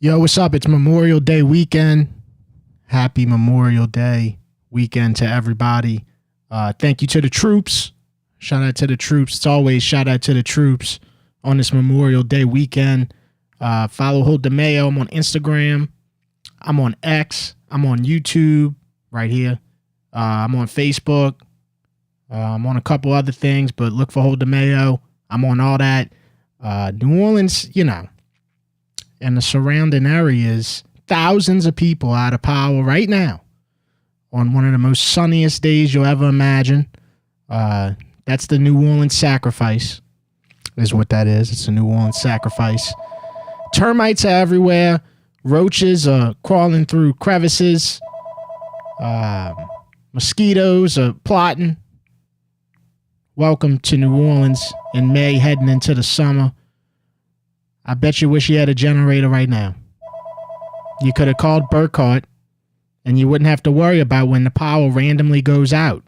Yo, what's up? It's Memorial Day weekend. Happy Memorial Day weekend to everybody. Thank you to the troops. Shout out to the troops. It's always shout out to the troops on this Memorial Day weekend. Follow Hold the Mayo. I'm on Instagram. I'm on X. I'm on YouTube right here. I'm on Facebook. I'm on a couple other things, but look for Hold the Mayo. I'm on all that. New Orleans, and the surrounding areas, thousands of people out of power right now on one of the most sunniest days you'll ever imagine. That's the New Orleans sacrifice is what that is. It's a New Orleans sacrifice. Termites are everywhere. Roaches are crawling through crevices. Mosquitoes are plotting. Welcome to New Orleans in May, heading into the summer. I bet you wish you had a generator right now. You could have called Burkhardt, and you wouldn't have to worry about when the power randomly goes out.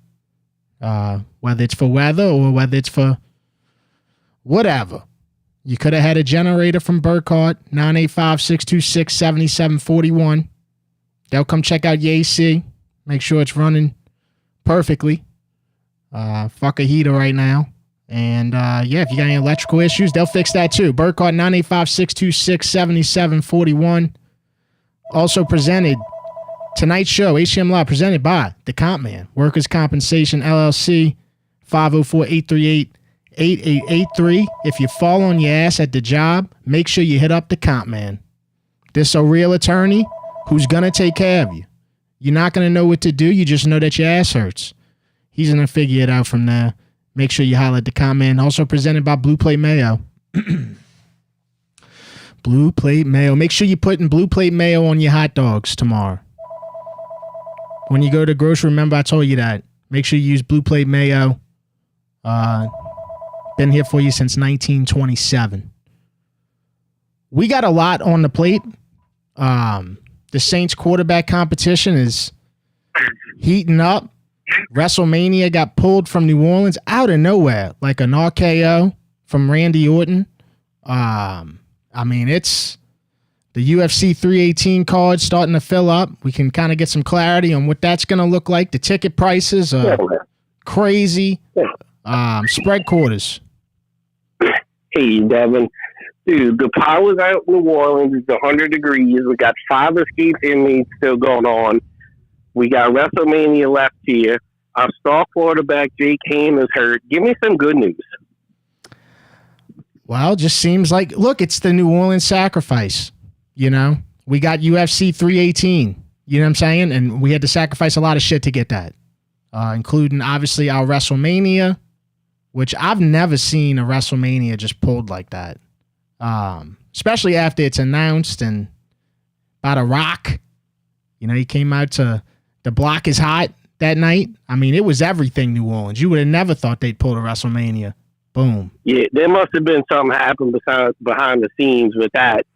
Whether it's for weather or whether it's for whatever. You could have had a generator from Burkhardt, 985-626-7741. They'll come check out your AC. Make sure it's running perfectly. Fuck a heater right now. And, if you got any electrical issues, they'll fix that too. Burkhardt, 985-626-7741. Also presented, tonight's show, HCM Live, presented by the Compman, Workers' Compensation, LLC, 504-838-8883. If you fall on your ass at the job, make sure you hit up the Compman. This a real attorney who's going to take care of you. You're not going to know what to do. You just know that your ass hurts. He's going to figure it out from there. Make sure you holler at the Compman. Also presented by Blue Plate Mayo. Blue Plate Mayo. Make sure you're putting Blue Plate Mayo on your hot dogs tomorrow. When you go to the grocery, remember I told you that. Make sure you use Blue Plate Mayo. Been here for you since 1927. We got a lot on the plate. The Saints quarterback competition is heating up. WrestleMania got pulled from New Orleans out of nowhere, like an RKO from Randy Orton. It's the UFC 318 card starting to fill up. We can kind of get some clarity on what that's going to look like. The ticket prices are crazy. Spread quarters. Hey, Devin. Dude, the power's out in New Orleans. It's 100 degrees. We got 5 escape inmates still going on. We got WrestleMania left here. Our star quarterback, Jake Hain, is hurt. Give me some good news. Well, just seems like, look, it's the New Orleans sacrifice. We got UFC 318. You know what I'm saying? And we had to sacrifice a lot of shit to get that, including, obviously, our WrestleMania, which I've never seen a WrestleMania just pulled like that, especially after it's announced and by The Rock. He came out to The Block is Hot that night. It was everything New Orleans. You would have never thought they'd pull a WrestleMania. Boom. Yeah, there must have been something happened behind the scenes with that.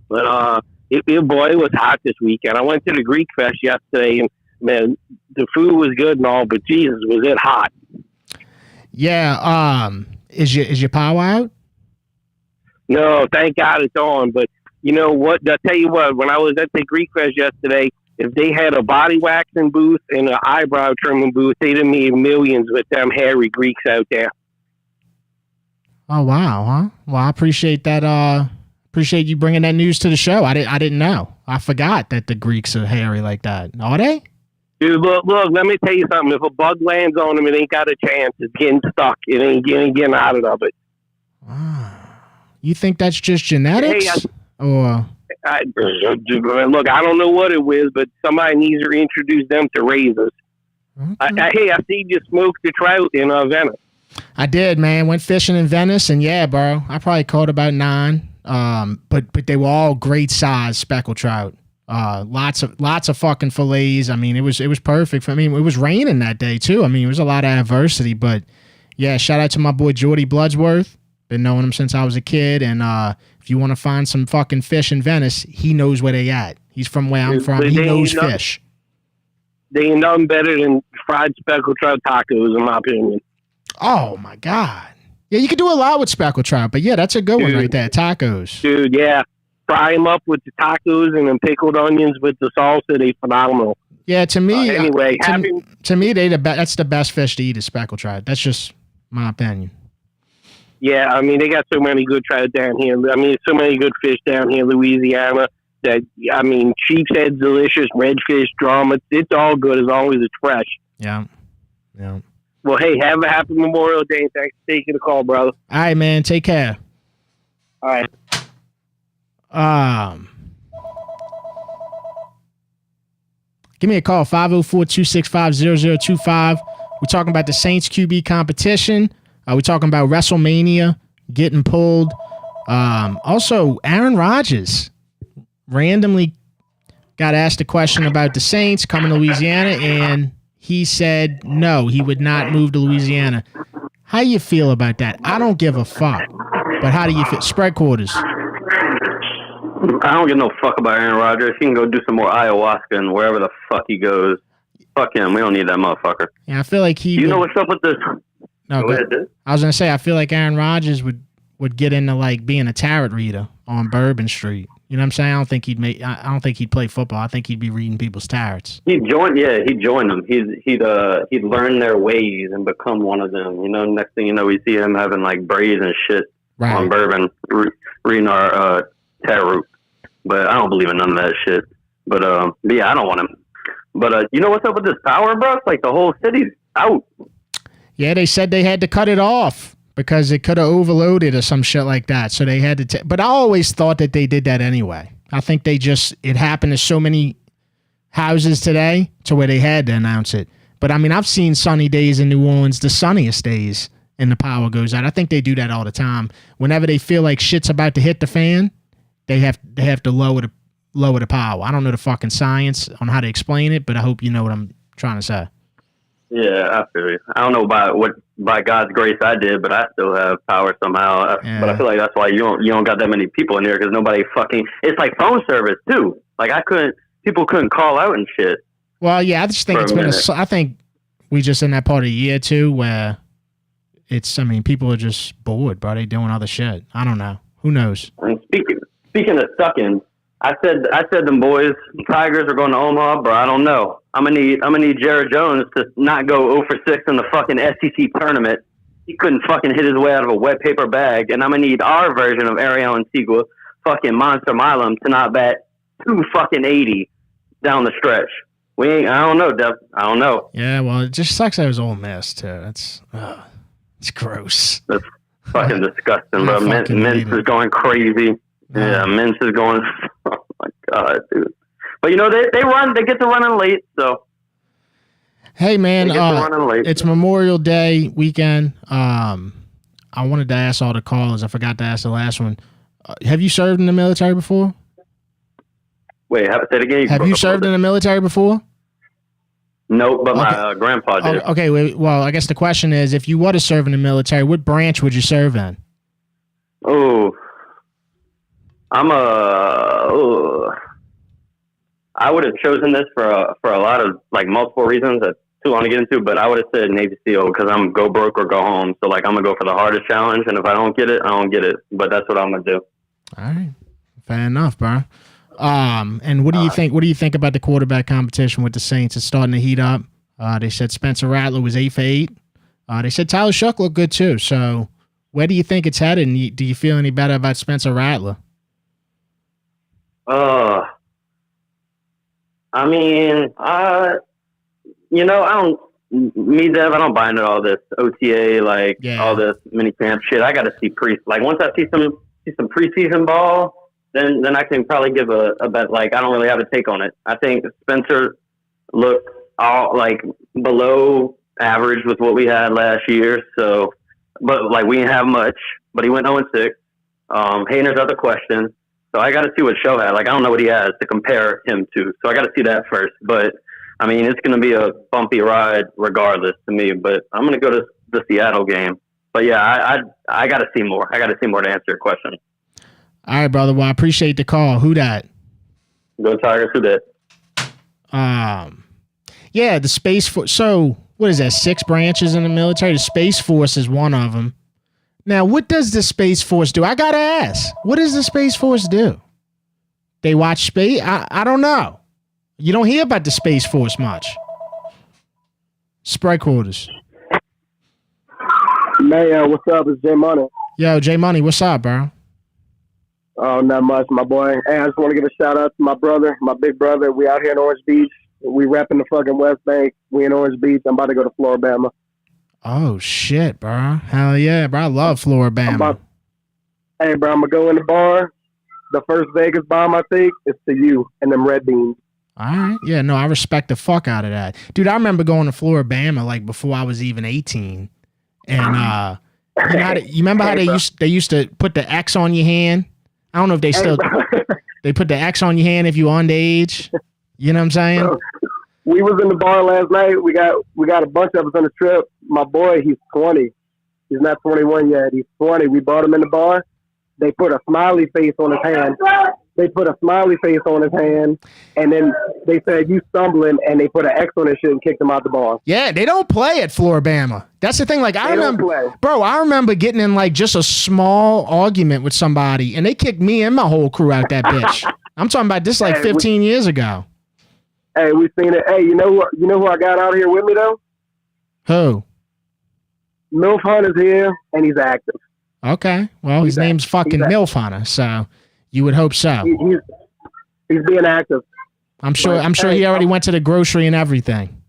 But it was hot this weekend. I went to the Greek Fest yesterday, and man, the food was good and all, but Jesus, was it hot? Yeah. Is your power out? No, thank God it's on. But you know what? I'll tell you what. When I was at the Greek Fest yesterday, if they had a body waxing booth and an eyebrow trimming booth, they'd have made millions with them hairy Greeks out there. Oh, wow, huh? Well, I appreciate that. Appreciate you bringing that news to the show. I didn't know. I forgot that the Greeks are hairy like that. Are they? Dude, look, let me tell you something. If a bug lands on them, it ain't got a chance. It's getting stuck. It ain't getting out of it. You think that's just genetics? Look, I don't know what it was, but somebody needs to introduce them to razors. Okay. I see you smoked the trout in Venice. I did, man. Went fishing in Venice, and yeah, bro, I probably caught about 9. But they were all great size speckled trout. Lots of fucking fillets. It was perfect. It was raining that day too. It was a lot of adversity, but yeah, shout out to my boy Jordy Bloodsworth. Been knowing him since I was a kid, and if you want to find some fucking fish in Venice, he knows where they at. He's from where I'm from. He knows fish. They ain't nothing better than fried speckled trout tacos, in my opinion. Oh my God. Yeah, you can do a lot with speckled trout, but yeah, that's a good one right there. Tacos. Dude, yeah. fry them up with the tacos and then pickled onions with the salsa. They phenomenal. Yeah, to me, anyway, to me, that's the best fish to eat is speckled trout. That's just my opinion. Yeah, I mean, they got so many good trout down here. I mean, so many good fish down here, Louisiana. That I mean, sheep's head, delicious, redfish, drama. It's all good as long as it's fresh. Yeah. Well, hey, have a happy Memorial Day. Thanks for taking the call, brother. All right, man. Take care. All right. Give me a call, 504-265-0025. We're talking about the Saints QB competition. We're talking about WrestleMania getting pulled. Also, Aaron Rodgers randomly got asked a question about the Saints coming to Louisiana, and he said no, he would not move to Louisiana. How you feel about that? I don't give a fuck. But how do you feel? Spread quarters. I don't give no fuck about Aaron Rodgers. He can go do some more ayahuasca and wherever the fuck he goes. Fuck him. We don't need that motherfucker. Yeah, I feel like he. You know what's up with this? No, go ahead, dude. I was gonna say I feel like Aaron Rodgers would get into like being a tarot reader on Bourbon Street. You know what I'm saying? I don't think he'd play football. I think he'd be reading people's tarots. He'd join them. He'd learn their ways and become one of them. You know, next thing you know, we see him having like braids and shit on Bourbon, reading our tarot. But I don't believe in none of that shit. But yeah, I don't want him. But you know what's up with this power, bro? It's like the whole city's out. Yeah, they said they had to cut it off because it could have overloaded or some shit like that. So they had to. But I always thought that they did that anyway. I think it happened to so many houses today to where they had to announce it. But I mean, I've seen sunny days in New Orleans, the sunniest days, and the power goes out. I think they do that all the time. Whenever they feel like shit's about to hit the fan, they have to lower the power. I don't know the fucking science on how to explain it, but I hope you know what I'm trying to say. Yeah, I feel you. I don't know by God's grace I did, but I still have power somehow. Yeah. But I feel like that's why you don't got that many people in here because nobody fucking. It's like phone service too. Like people couldn't call out and shit. Well, yeah, I just think I think we just in that part of the year too where people are just bored, bro. They doing other shit. I don't know. Who knows? And speaking of sucking, I said them boys, Tigers are going to Omaha, bro. I don't know. I'm gonna need Jared Jones to not go 0 for 6 in the fucking SEC tournament. He couldn't fucking hit his way out of a wet paper bag, and I'm gonna need our version of Ariel Antigua, fucking Monster Milam, to not bat 280 down the stretch. I don't know, Dev. I don't know. Yeah, well, it just sucks that it was Ole Miss too. It's gross. That's fucking disgusting, bro. Mintz is going crazy. Yeah, Mintz is going. Oh my god, dude. But you know they get to running late, so. Hey man, it's Memorial Day weekend. I wanted to ask all the callers. I forgot to ask the last one. Have you served in the military before? Wait, say it again. Have you served in the military before? Nope, but my grandpa did. Okay, well, I guess the question is, if you were to serve in the military, what branch would you serve in? Oh, I would have chosen this for a lot of like multiple reasons that's too long to get into, but I would have said Navy SEAL because I'm go broke or go home. So like I'm gonna go for the hardest challenge, and if I don't get it, I don't get it. But that's what I'm gonna do. All right, fair enough, bro. And what do you think? What do you think about the quarterback competition with the Saints? It's starting to heat up. They said Spencer Rattler was 8 for 8. They said Tyler Shough looked good too. So where do you think it's headed? And do you feel any better about Spencer Rattler? I mean, I don't buy into all this OTA, all this mini camp shit. I got to see once I see some preseason ball, then I can probably give a bet. Like, I don't really have a take on it. I think Spencer looked all like below average with what we had last year. So, but like we didn't have much, but he went 0-6. Hayner's out the question. So I got to see what Shough had. Like, I don't know what he has to compare him to. So I got to see that first. But, I mean, it's going to be a bumpy ride regardless to me. But I'm going to go to the Seattle game. But, yeah, I got to see more. I got to see more to answer your question. All right, brother. Well, I appreciate the call. Who dat? Go Tigers. Who dat? Yeah, the Space Force. So, what is that, 6 branches in the military? The Space Force is one of them. Now, what does the Space Force do? I got to ask. What does the Space Force do? They watch space. I don't know. You don't hear about the Space Force much. Spread quarters. Mayo, what's up? It's J Money. Yo, J Money, what's up, bro? Oh, not much, my boy. Hey, I just want to give a shout out to my brother, my big brother. We out here in Orange Beach. We repping the fucking West Bank. We in Orange Beach. I'm about to go to Floribama. Oh shit, bro! Hell yeah, bro! I love Floribama. Hey, bro, I'm gonna go in the bar. The first Vegas bomb I take is to you and them Red Beans. All right, yeah, no, I respect the fuck out of that, dude. I remember going to Floribama like before I was even 18, and you remember how they used to put the X on your hand? I don't know if they still they put the X on your hand if you underage. You know what I'm saying? Bro, we was in the bar last night. We got a bunch of us on the trip. My boy, he's 20. He's not 21 yet. He's 20. We brought him in the bar. They put a smiley face on his hand. And then they said, you stumbling, and they put an X on his shit and kicked him out the bar. Yeah, they don't play at Floribama. That's the thing. Like, I remember getting in like just a small argument with somebody, and they kicked me and my whole crew out that bitch. I'm talking about this like 15 years ago. Hey, we seen it. Hey, you know who I got out here with me though? Who? Milf Hunt is here, and he's active. Okay. Well, his name's fucking Milf Hunter, so you would hope so. He's being active. I'm sure he already went to the grocery and everything.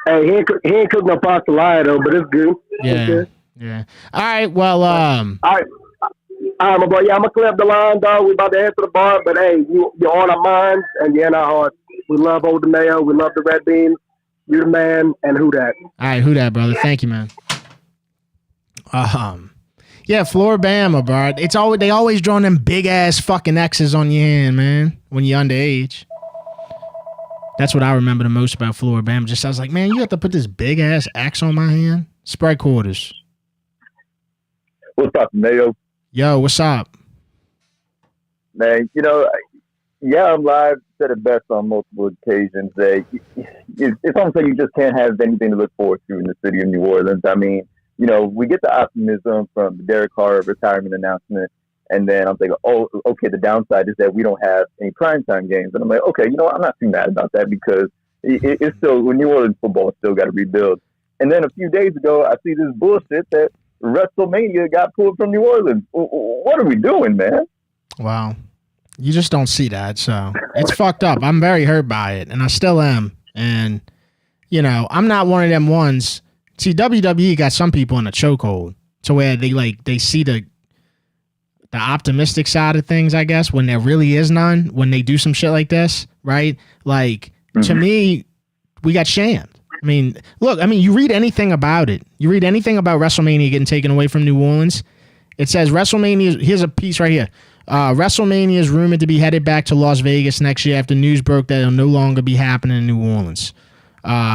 Hey, he ain't cooked no pasta though, but it's good. Yeah. It's good. Yeah. All right. Well, All right, my boy. Yeah, I'm gonna clear up the line, dog. We about to head to the bar, but hey, you're on our minds and you're in our hearts. We love Old Mayo. We love the Red Beans. You the man, and who that? All right, who that, brother? Thank you, man. Yeah, Floribama, bro. They always drawing them big ass fucking X's on your hand, man. When you're underage. That's what I remember the most about Floribama. Just I was like, man, you have to put this big ass X on my hand. Spread quarters. What's up, Mayo? Yo, what's up? Man, I'm live. Said it best on multiple occasions. It's almost like you just can't have anything to look forward to in the city of New Orleans. I mean, we get the optimism from the Derek Carr retirement announcement, and then I'm thinking, oh, okay, the downside is that we don't have any primetime games. And I'm like, okay, I'm not too mad about that because it's still, New Orleans football still got to rebuild. And then a few days ago, I see this bullshit that WrestleMania got pulled from New Orleans. What are we doing, man? Wow. You just don't see that, so it's fucked up. I'm very hurt by it, and I still am. And, I'm not one of them ones. See, WWE got some people in a chokehold to where they see the optimistic side of things, I guess, when there really is none, when they do some shit like this, right? Like, to me, we got shammed. I mean, look, you read anything about it. You read anything about WrestleMania getting taken away from New Orleans, it says WrestleMania, here's a piece right here. WrestleMania is rumored to be headed back to Las Vegas next year after news broke that it'll no longer be happening in New Orleans.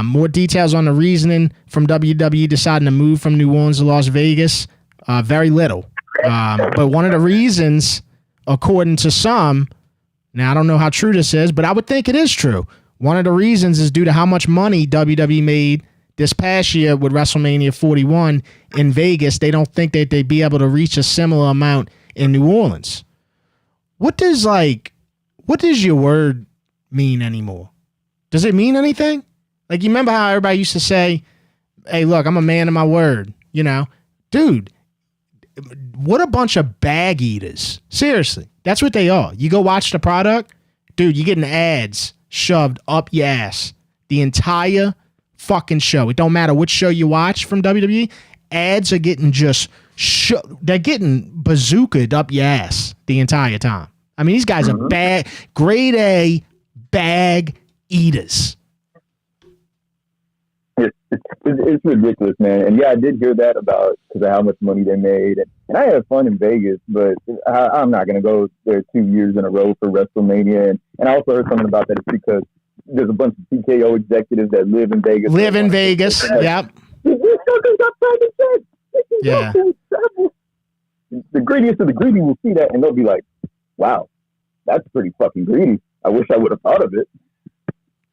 More details on the reasoning from WWE deciding to move from New Orleans to Las Vegas, very little. But one of the reasons, according to some, now I don't know how true this is, but I would think it is true. One of the reasons is due to how much money WWE made this past year with WrestleMania 41 in Vegas. They don't think that they'd be able to reach a similar amount in New Orleans. What does your word mean anymore? Does it mean anything? Like, you remember how everybody used to say, hey, look, I'm a man of my word, Dude, what a bunch of bag eaters. Seriously, that's what they are. You go watch the product, dude, you're getting ads shoved up your ass the entire fucking show. It don't matter which show you watch from WWE, ads are getting they're getting bazookaed up your ass the entire time. I mean, these guys are grade A bag eaters. It's ridiculous, man. And yeah, I did hear that because of how much money they made. And I had fun in Vegas, but I'm not going to go there 2 years in a row for WrestleMania. And I also heard something about that. It's because there's a bunch of TKO executives that live in Vegas. Yep. Yeah. The greediest of the greedy will see that and they'll be like, wow, that's pretty fucking greedy. I wish I would have thought of it.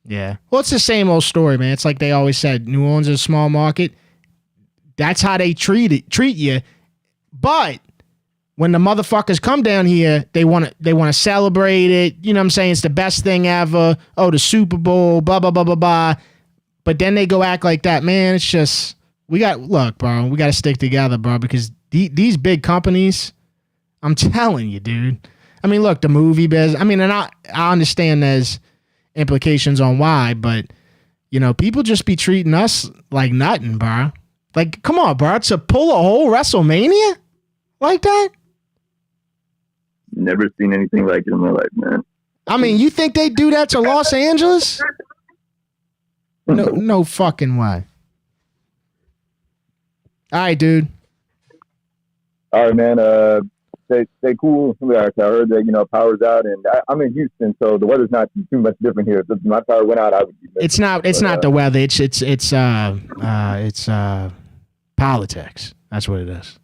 Yeah. Well, it's the same old story, man. It's like they always said, New Orleans is a small market. That's how they treat you. But when the motherfuckers come down here, they want to celebrate it. You know what I'm saying? It's the best thing ever. Oh, the Super Bowl, blah, blah, blah, blah, blah. But then they go act like that. Man, it's just, look, bro, we got to stick together, bro, because these big companies, I'm telling you, dude. I mean, look, the movie biz, I mean, and I understand there's implications on why, but, you know, people just be treating us like nothing, bro. Like, come on, bro, to pull a whole WrestleMania like that? Never seen anything like it in my life, man. I mean, you think they do that to Los Angeles? No fucking way. All right, dude. All right, man. Stay cool. I heard that, you know, power's out, and I'm in Houston, so the weather's not too much different here. If my power went out, I would be missing. It's not the weather. It's politics. That's what it is.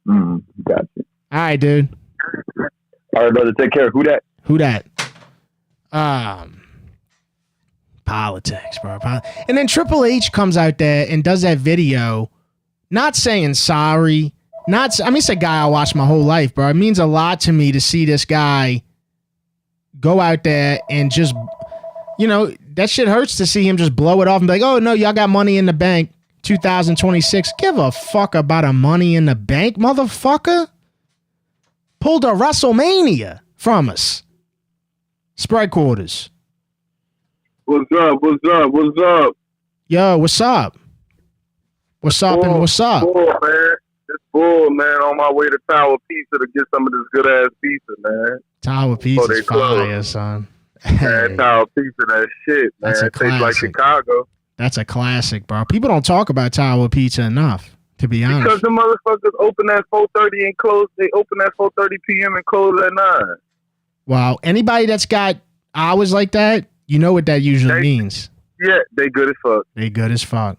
Gotcha. All right, dude. All right, brother. Take care. Who that? Politics, bro. And then Triple H comes out there and does that video, not saying sorry. It's a guy I watched my whole life, bro. It means a lot to me to see this guy go out there and just, you know, that shit hurts to see him just blow it off and be like, oh, no, y'all got money in the bank, 2026. Give a fuck about a money in the bank, motherfucker. Pulled a WrestleMania from us. Sprite Quarters. What's up? Yo, what's up? What's up and what's up? Bull, man. It's bull, man. On my way to Tower Pizza to get some of this good ass pizza, man. Tower Pizza's fire, son. Man, Tower Pizza, that shit, man. That's a It tastes like classic. Chicago. That's a classic, bro. People don't talk about Tower Pizza enough, to be honest. Because the motherfuckers open at 4:30 and close. They open at 4:30 p.m. and close at 9. Wow. Anybody that's got hours like that, you know what that usually means. Yeah, they good as fuck. They good as fuck.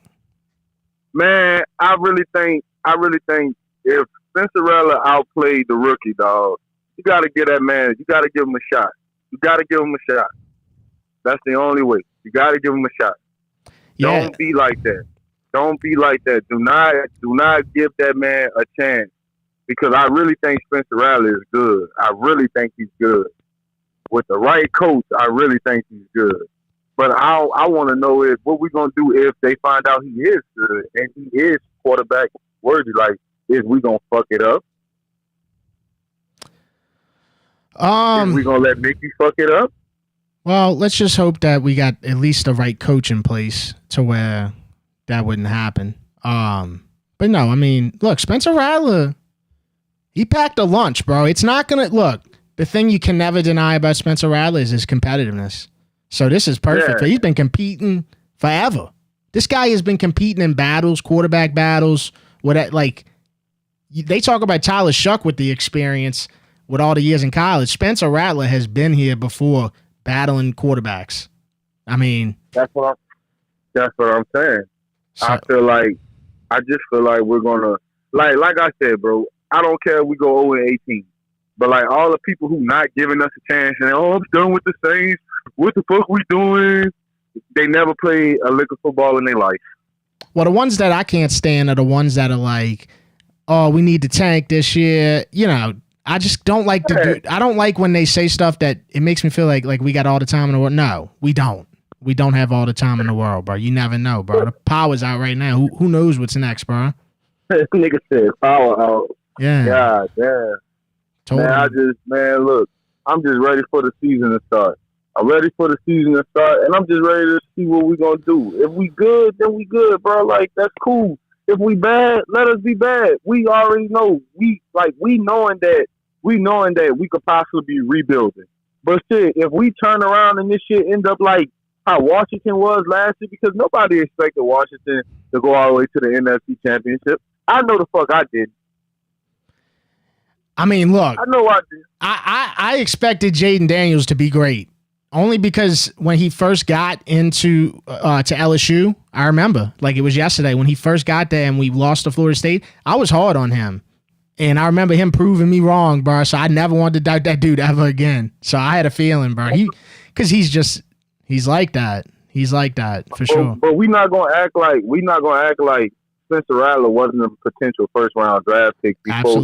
Man, I really think if Spencerella outplayed the rookie, dog, you got to give that man. You got to give him a shot. That's the only way. You got to give him a shot. Yeah. Don't be like that. Do not give that man a chance, because I really think Spencer Rattler is good. I really think he's good. With the right coach, I really think he's good. But I want to know is what we gonna do if they find out he is good and he is quarterback worthy. Like, is we gonna fuck it up? Is we gonna let Mickey fuck it up? Well, let's just hope that we got at least the right coach in place to where that wouldn't happen. But no, I mean, look, Spencer Rattler, he packed a lunch, bro. It's not gonna look. The thing you can never deny about Spencer Rattler is his competitiveness. So this is perfect. Yeah. He's been competing forever. This guy has been competing in battles, quarterback battles. They talk about Tyler Shough with the experience with all the years in college. Spencer Rattler has been here before battling quarterbacks. I mean, that's what I'm saying. So, I just feel like we're gonna like I said, bro. I don't care if we go 0-18. But like all the people who not giving us a chance and I'm done with the Saints. What the fuck we doing? They never played a lick of football in their life. Well, the ones that I can't stand are the ones that are like, oh, we need to tank this year. You know, I just don't like I don't like when they say stuff that it makes me feel like we got all the time in the world. No, we don't. We don't have all the time in the world, bro. You never know, bro. The power's out right now. Who knows what's next, bro? Nigga said power out. Yeah. God damn. Totally. Man, look, I'm just ready for the season to start. I'm ready for the season to start, and I'm just ready to see what we're going to do. If we good, then we good, bro. Like, that's cool. If we bad, let us be bad. We already know. We knowing that we could possibly be rebuilding. But shit, if we turn around and this shit end up like how Washington was last year, because nobody expected Washington to go all the way to the NFC Championship. I know the fuck I did. I mean, look. I know I did. I expected Jaden Daniels to be great. Only because when he first got into to LSU, I remember, like it was yesterday, when he first got there and we lost to Florida State, I was hard on him. And I remember him proving me wrong, bro. So I never wanted to doubt that dude ever again. So I had a feeling, bro. Because he's like that. He's like that, for sure. But we're not gonna act like Spencer Rattler wasn't a potential first round draft pick before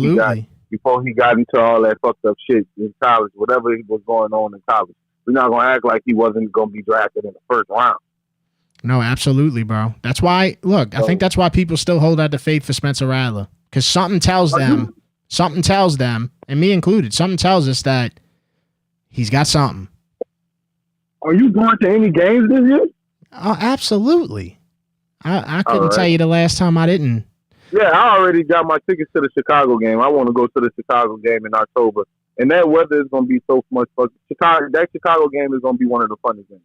before he got into all that fucked up shit in college, whatever was going on in college. We're not gonna act like he wasn't gonna be drafted in the first round. No, absolutely, bro. That's why. Look, I think that's why people still hold out the faith for Spencer Rattler, because something tells them, and me included, something tells us that he's got something. Are you going to any games this year? Oh, absolutely. I couldn't tell you the last time I didn't. Yeah, I already got my tickets to the Chicago game. I want to go to the Chicago game in October. And that weather is going to be so much fun. That Chicago game is going to be one of the funnest games.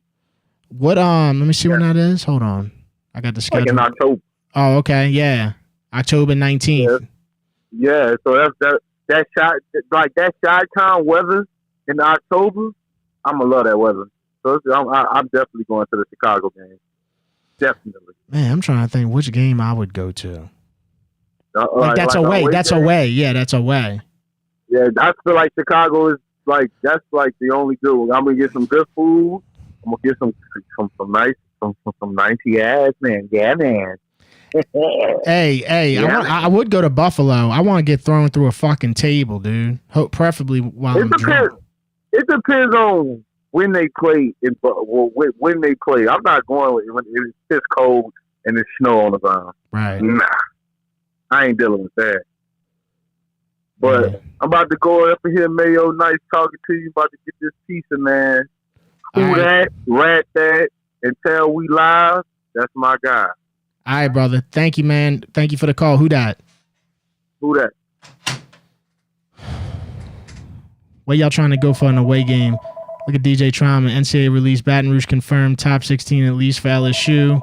What, let me see when that is. Hold on. I got the schedule. Like in October. Oh, okay. Yeah. October 19th. Yeah. So that Chi-Town weather in October, I'm going to love that weather. So I'm definitely going to the Chicago game. Definitely. Man, I'm trying to think which game I would go to. That's away. That's away. Yeah, that's away. Yeah, I feel like Chicago is that's the only good. I'm gonna get some good food. I'm gonna get some nice ass, man. Yeah, man. Hey, yeah. I would go to Buffalo. I want to get thrown through a fucking table, dude. Preferably while I'm drunk. It depends on when they play. When they play, I'm not going when it's cold and there's snow on the ground. Right. Nah, I ain't dealing with that. But yeah. I'm about to go up in here, Mayo. Nice talking to you. About to get this pizza, man. Who that? Rat that? Until we live. That's my guy. All right, brother. Thank you, man. Thank you for the call. Who that? Where y'all trying to go for an away game? Look at DJ Trauma. NCAA release. Baton Rouge confirmed. Top 16 at least for LSU.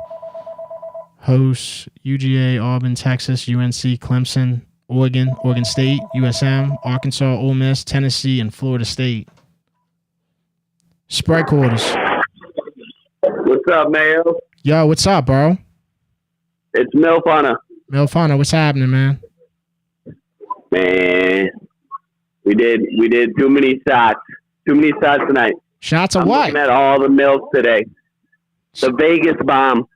Hosts UGA, Auburn, Texas, UNC, Clemson, Oregon State, USM, Arkansas, Ole Miss, Tennessee, and Florida State. Spread quarters. What's up, Mayo? Yo, what's up, bro? It's Milfana. Milfana, what's happening, man? Man, we did too many shots. Too many shots tonight. Shots of I'm what? Looking at all the milk today. The Vegas bomb.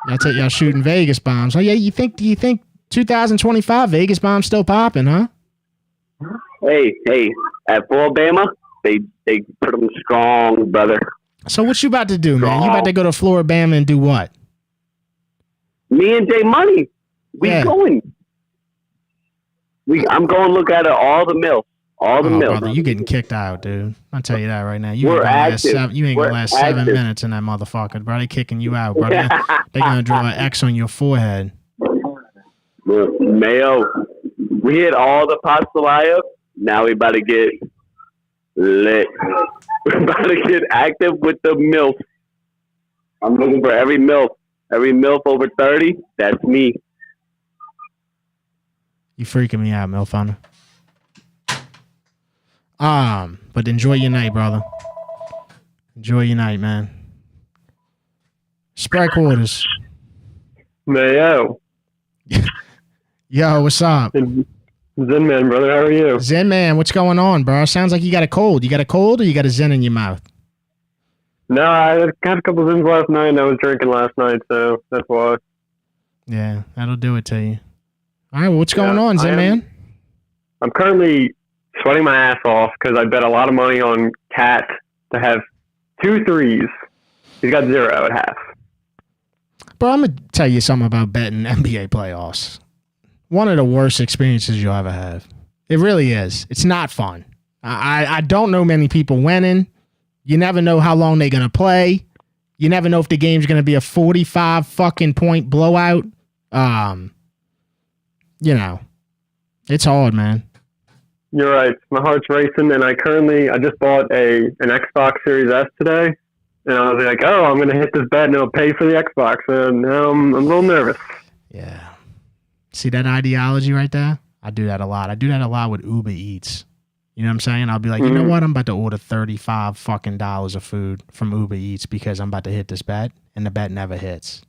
Y'all shooting Vegas bombs. Oh yeah, do you think 2025 Vegas bombs still popping, huh? Hey, at Alabama, they put them strong, brother. So what you about to do, man? You about to go to Floribama and do what? Me and Jay Money, going. I'm going to look at all the milk. All the milk. Brother, you getting kicked out, dude. I'll tell you that right now. You ain't gonna last 7 minutes in that motherfucker, bro. They kicking you out, bro. They're gonna draw an X on your forehead. Mayo, we hit all the pastelaya. Now we about to get lit. We're about to get active with the milk. I'm looking for every milk. Every milk over 30, that's me. You freaking me out, Milfana. But enjoy your night, brother. Enjoy your night, man. Spread quarters. Mayo. Yo, what's up? Zen Man, brother, how are you? Zen Man, what's going on, bro? Sounds like you got a cold. You got a cold or you got a Zen in your mouth? No, I had a couple of Zens last night and I was drinking last night, so that's why. Yeah, that'll do it to you. All right, well, what's going on, Zen Man? I'm currently sweating my ass off because I bet a lot of money on Cat to have 2 threes. He's got 0 at half. Bro, I'm going to tell you something about betting NBA playoffs. One of the worst experiences you'll ever have. It really is. It's not fun. I don't know many people winning. You never know how long they're going to play. You never know if the game's going to be a 45 fucking point blowout. It's hard, man. You're right. My heart's racing, and I just bought an Xbox Series S today, and I was like, I'm going to hit this bet, and it'll pay for the Xbox, and now I'm a little nervous. Yeah. See that ideology right there? I do that a lot. I do that a lot with Uber Eats. You know what I'm saying? I'll be like, you know what? I'm about to order $35 fucking dollars of food from Uber Eats because I'm about to hit this bet, and the bet never hits.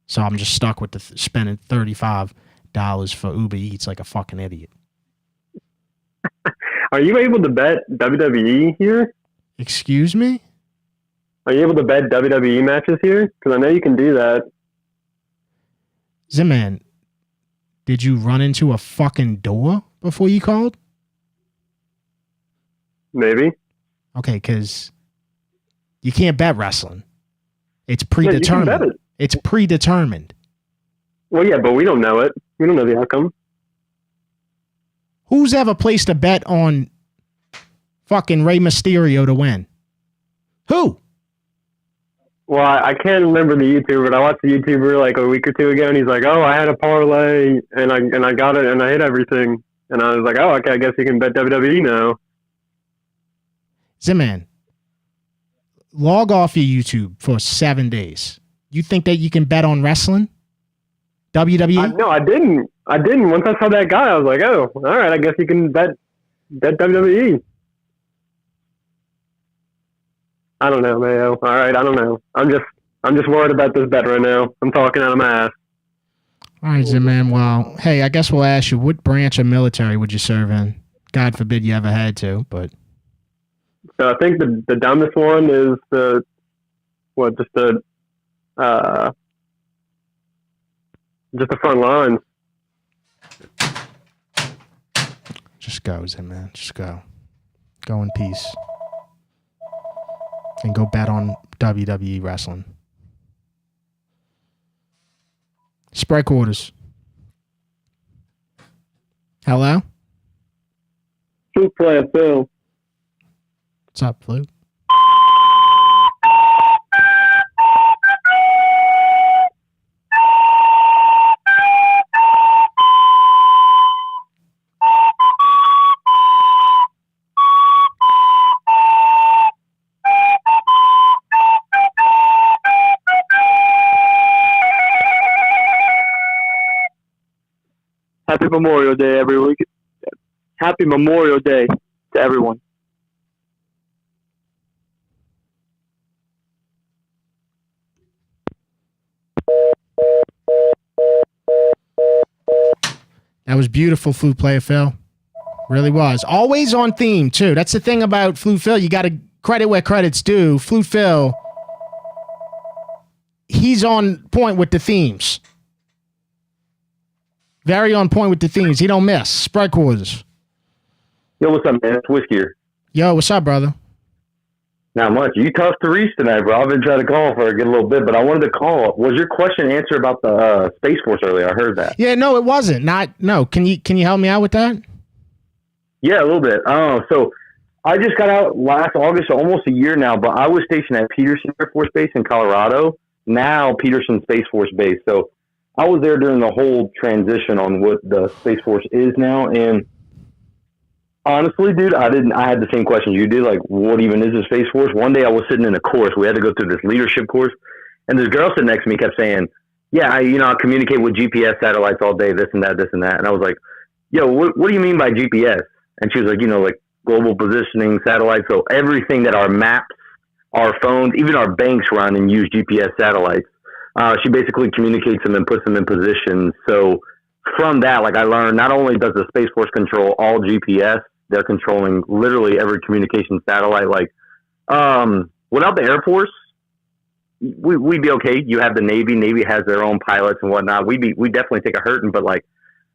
So I'm just stuck with spending $35 for Uber Eats like a fucking idiot. Are you able to bet WWE here? Excuse me? Are you able to bet WWE matches here? Because I know you can do that. Zimman, Did you run into a fucking door before you called? Maybe. Okay, because you can't bet wrestling. It's predetermined. Yeah, you can bet it. It's predetermined. Well, yeah, but we don't know it. We don't know the outcome. Who's ever placed a bet on fucking Rey Mysterio to win? Who? Well, I can't remember the YouTuber, but I watched the YouTuber like a week or two ago, and he's like, "Oh, I had a parlay, and I got it, and I hit everything." And I was like, "Oh, okay, I guess you can bet WWE now." Zimman, log off your YouTube for 7 days. You think that you can bet on wrestling? WWE? No, I didn't. Once I saw that guy, I was like, "Oh, all right, I guess you can bet WWE." I don't know, Mayo. All right, I don't know. I'm just worried about this bet right now. I'm talking out of my ass. All right, Zimman. Well, hey, I guess we'll ask you, what branch of military would you serve in? God forbid you ever had to, but. So I think the dumbest one is just the front lines. Just go, Zimman. Just go. Go in peace. And go bet on WWE wrestling. Spread quarters. Hello? Flute player Phil. What's up, Flute? Happy Memorial Day, every week. Happy Memorial Day to everyone. That was beautiful, Flute Player Phil. Really was. Always on theme, too. That's the thing about Flute Phil. You got to credit where credit's due. Flute Phil, he's on point with the themes. Very on point with the themes. He don't miss. Spread quarters. Yo, what's up, man? It's Whiskey here. Yo, what's up, brother? Not much. You tough to reach tonight, bro. I've been trying to call for a good little bit, but I wanted to call. Was your question answered about the Space Force earlier? I heard that. Yeah, no, it wasn't. No. Can you help me out with that? Yeah, a little bit. So I just got out last August, so almost a year now, but I was stationed at Peterson Air Force Base in Colorado, now Peterson Space Force Base. So I was there during the whole transition on what the Space Force is now, and honestly, dude, I had the same question you did. Like, what even is a Space Force? One day I was sitting in a course. We had to go through this leadership course, and this girl sitting next to me kept saying, "Yeah, I communicate with GPS satellites all day, this and that, this and that." And I was like, "Yo, what do you mean by GPS?" And she was like, like global positioning satellites. So everything that our maps, our phones, even our banks run and use GPS satellites. She basically communicates them and puts them in position. So from that, like I learned, not only does the Space Force control all GPS, they're controlling literally every communication satellite. Like, without the Air Force, we'd be okay. You have the Navy. Navy has their own pilots and whatnot. We definitely take a hurting, but like,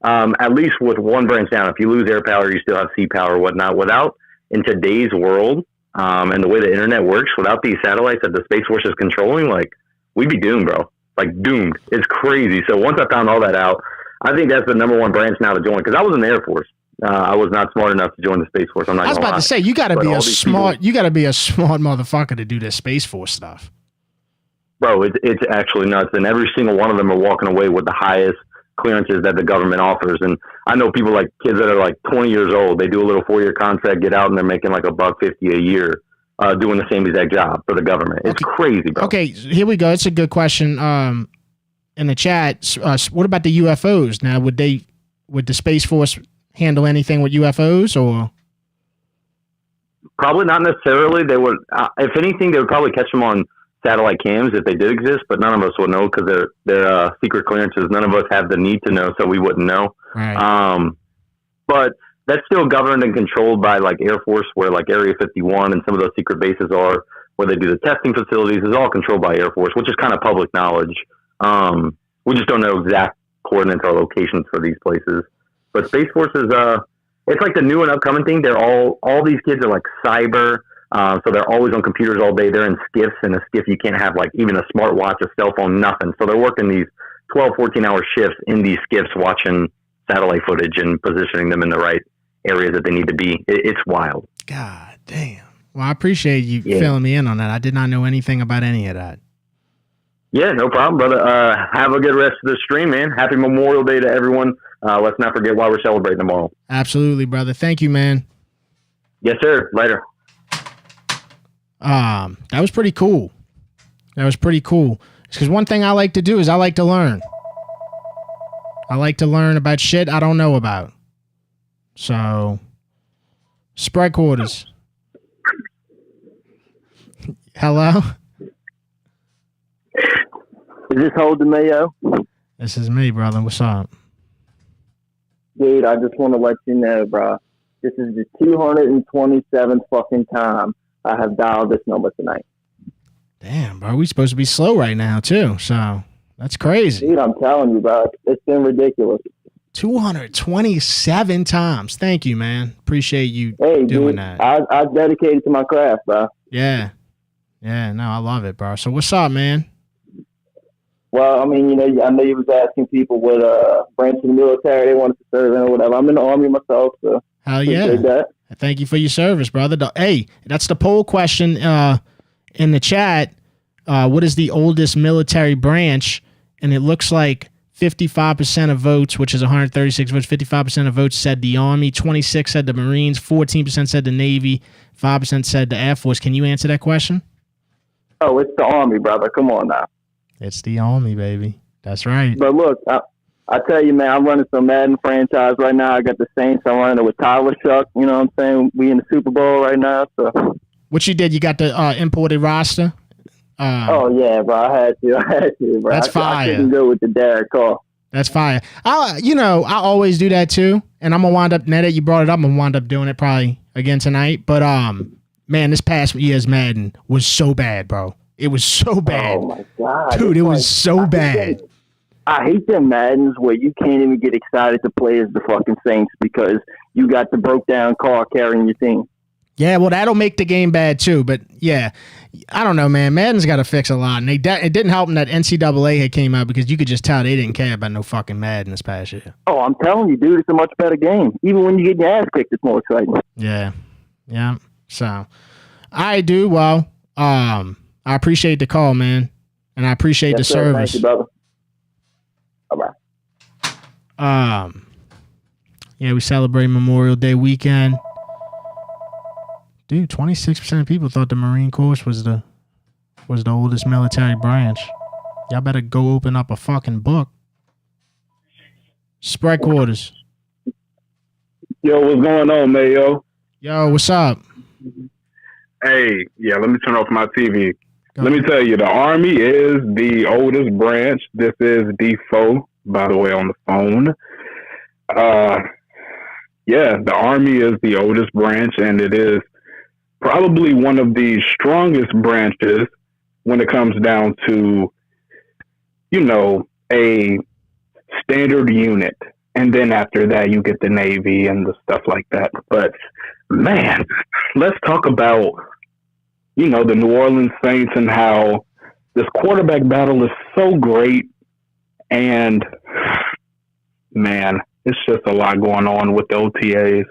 at least with one branch down, if you lose air power, you still have sea power or whatnot. Without, in today's world, and the way the internet works, without these satellites that the Space Force is controlling, like, we'd be doomed, bro. Like, doomed. It's crazy. So once I found all that out, I think that's the number one branch now to join. Because I was in the Air Force. I was not smart enough to join the Space Force. I'm not. I was about to say, you got to be a smart. You got to be a smart motherfucker to do this Space Force stuff. Bro, it's actually nuts, and every single one of them are walking away with the highest clearances that the government offers. And I know people like kids that are like 20 years old. They do a little 4-year contract, get out, and they're making like $150 a year, doing the same exact job for the government. It's crazy, bro. Okay, here we go. It's a good question. In the chat, what about the UFOs? Now, would the Space Force handle anything with UFOs, or? Probably not necessarily. They would, if anything, they would probably catch them on satellite cams if they did exist, but none of us would know because they're secret clearances. None of us have the need to know, so we wouldn't know. Right. But that's still governed and controlled by like Air Force, where like Area 51 and some of those secret bases are, where they do the testing facilities, is all controlled by Air Force, which is kind of public knowledge. We just don't know exact coordinates our locations for these places. But Space Force is it's like the new and upcoming thing. They're all these kids are like cyber, so they're always on computers all day. They're in skiffs, and a skiff you can't have like even a smartwatch, a cell phone, nothing. So they're working these 12, 14-hour shifts in these skiffs, watching satellite footage and positioning them in the right areas that they need to be. It's wild. God damn. Well, I appreciate you filling me in on that. I did not know anything about any of that. Yeah, no problem, brother. Have a good rest of the stream, man. Happy Memorial Day to everyone. Let's not forget why we're celebrating tomorrow. Absolutely, brother. Thank you, man. Yes, sir. Later. That was pretty cool. Because one thing I like to do is I like to learn. I like to learn about shit I don't know about. So, spread quarters. Hello? Is this Holden Mayo? This is me, brother. What's up? Dude, I just want to let you know, bro. This is the 227th fucking time I have dialed this number tonight. Damn, bro. We supposed to be slow right now, too. So, that's crazy. Dude, I'm telling you, bro. It's been ridiculous. 227 times. Thank you, man. Appreciate you doing that. I dedicated to my craft, bro. Yeah. Yeah, no, I love it, bro. So what's up, man? Well, I mean, I know you was asking people what branch of the military they wanted to serve in or whatever. I'm in the Army myself, so hell yeah. That. Thank you for your service, brother. Hey, that's the poll question in the chat. What is the oldest military branch? And it looks like 55% of votes, which is 136 votes, 55% of votes said the Army, 26 said the Marines, 14% said the Navy, 5% said the Air Force. Can you answer that question? Oh, it's the Army, brother. Come on now. It's the Army, baby. That's right. But look, I tell you, man, I'm running some Madden franchise right now. I got the Saints. I'm running it with Tyler Shough. You know what I'm saying? We in the Super Bowl right now. So. What you did? You got the imported roster? Oh, yeah, bro. I had to, bro. That's fire. I couldn't go with the Derek Carr. That's fire. I always do that too. And I'm going to wind up, now that you brought it up, I'm going to wind up doing it probably again tonight. But, man, this past year's Madden was so bad, bro. It was so bad. Oh, my God. Dude, it was so bad. I hate them Maddens where you can't even get excited to play as the fucking Saints because you got the broke down car carrying your team. Yeah, well, that'll make the game bad too. But yeah, I don't know, man. Madden's got to fix a lot, and it didn't help them that NCAA had came out because you could just tell they didn't care about no fucking Madden this past year. Oh, I'm telling you, dude, it's a much better game. Even when you get your ass kicked, it's more exciting. Yeah. So, I do. Well, I appreciate the call, man, and I appreciate the service. Thank you, brother. Bye-bye. Yeah, we celebrate Memorial Day weekend. Dude, 26% of people thought the Marine Corps was the oldest military branch. Y'all better go open up a fucking book. Spread quarters. Yo, what's going on, Mayo? Yo, what's up? Hey, yeah, let me turn off my TV. Let me tell you, the Army is the oldest branch. This is Defoe, by the way, on the phone. Yeah, the Army is the oldest branch, and it is probably one of the strongest branches when it comes down to, a standard unit. And then after that, you get the Navy and the stuff like that. But, man, let's talk about, the New Orleans Saints and how this quarterback battle is so great. And, man, it's just a lot going on with the OTAs.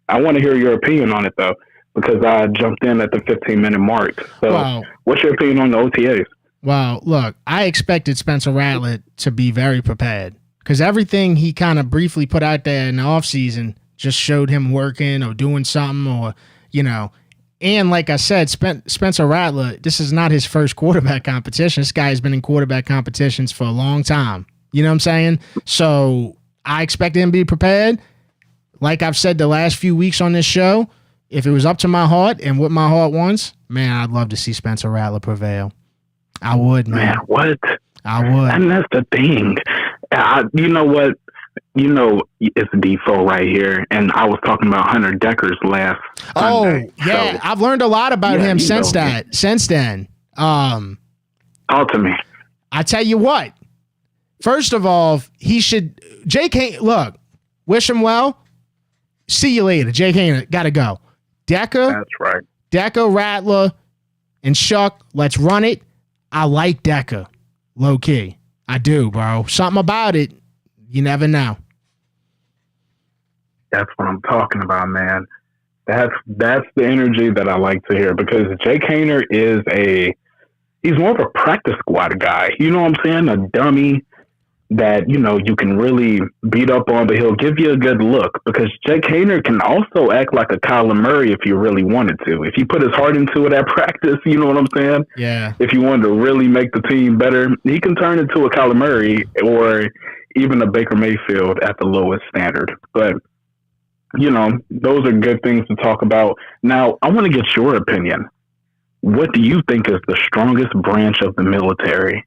I want to hear your opinion on it, though, because I jumped in at the 15-minute mark. So What's your opinion on the OTAs? Well, look, I expected Spencer Rattler to be very prepared because everything he kind of briefly put out there in the offseason just showed him working or doing something or, and like I said, Spencer Rattler, this is not his first quarterback competition. This guy has been in quarterback competitions for a long time. You know what I'm saying? So I expected him to be prepared. Like I've said the last few weeks on this show, if it was up to my heart and what my heart wants, man, I'd love to see Spencer Rattler prevail. I would, man. What? I would. And that's the thing. You know what? It's Defoe right here. And I was talking about Hunter Deckers last Sunday. Yeah. So, I've learned a lot about him since then. Talk to me. I tell you what. First of all, he should. Jake Hayner, look, wish him well. See you later. Jake Hayner, gotta go. Decker. That's right. Decker, Rattler, and Shough, let's run it. I like Decker. Low key. I do, bro. Something about it. You never know. That's what I'm talking about, man. That's the energy that I like to hear, because Jake Hayner he's more of a practice squad guy. You know what I'm saying? A dummy that, you can really beat up on, but he'll give you a good look, because Jake Hayner can also act like a Kyler Murray if you really wanted to. If he put his heart into it at practice, you know what I'm saying? Yeah. If you wanted to really make the team better, he can turn into a Kyler Murray or even a Baker Mayfield at the lowest standard. But, those are good things to talk about. Now, I want to get your opinion. What do you think is the strongest branch of the military?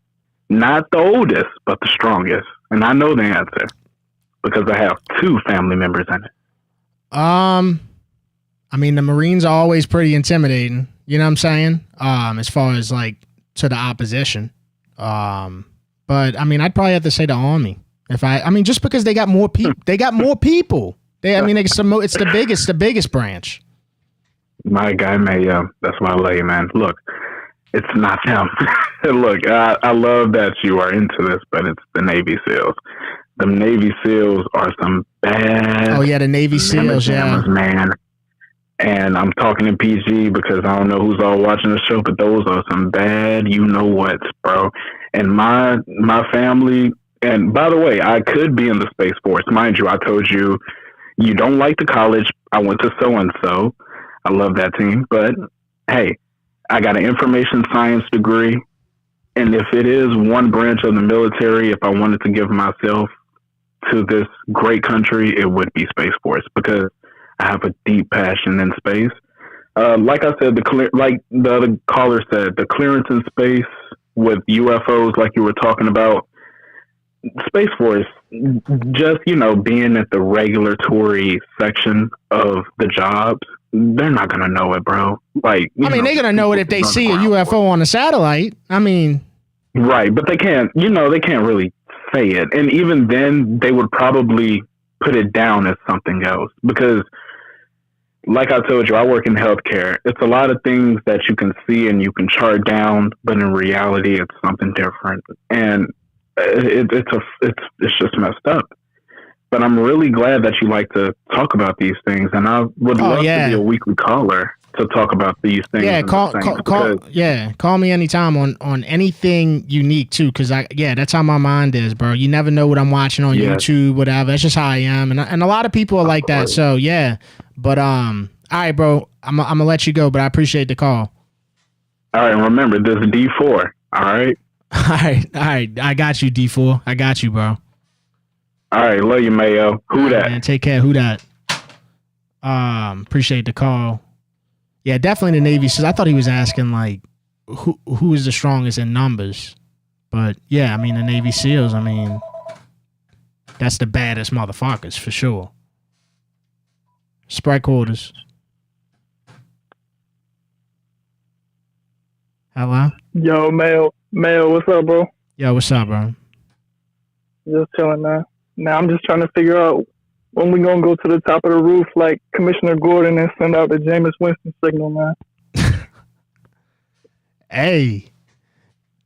Not the oldest, but the strongest. And I know the answer because I have 2 family members in it. I mean, the Marines are always pretty intimidating. You know what I'm saying? As far as like to the opposition. But I mean, I'd probably have to say the Army. Just because they got more people. They got more people. It's the biggest branch. My guy Mayo. That's why I love you, man. Look. It's not them. Look, I love that you are into this, but it's the Navy SEALs. The Navy SEALs are some bad. Oh yeah, the Navy SEALs, yeah, man. And I'm talking in PG because I don't know who's all watching the show, but those are some bad, what, bro. And my family. And by the way, I could be in the Space Force, mind you. I told you, you don't like the college. I went to so and so. I love that team, but hey. I got an information science degree, and if it is one branch of the military, if I wanted to give myself to this great country, it would be Space Force, because I have a deep passion in space. Like I said, like the other caller said, the clearance in space with UFOs, like you were talking about, Space Force, just, being at the regulatory section of the jobs, they're not going to know it, bro. Like, they're going to know it if they see a UFO on a satellite. Right, but they can't, they can't really say it. And even then, they would probably put it down as something else. Because, like I told you, I work in healthcare. It's a lot of things that you can see and you can chart down, but in reality, it's something different. And it's just messed up. But I'm really glad that you like to talk about these things, and I would love to be a weekly caller to talk about these things. Yeah, call me anytime on anything unique too, because that's how my mind is, bro. You never know what I'm watching on YouTube, whatever. That's just how I am, and a lot of people are like that. So yeah, but all right, bro. I'm gonna let you go, but I appreciate the call. All right, remember this is D4. All right. All right. I got you, D4. I got you, bro. All right, love you, Mayo. Who that? Man, take care. Who that? Appreciate the call. Yeah, definitely the Navy SEALs. I thought he was asking like who is the strongest in numbers, but yeah, the Navy SEALs. That's the baddest motherfuckers for sure. Sprite quarters. Hello. Yo, Mayo, what's up, bro? Yo, what's up, bro? Just chilling, man. Now I'm just trying to figure out when we gonna go to the top of the roof like Commissioner Gordon and send out the Jameis Winston signal, man. Hey,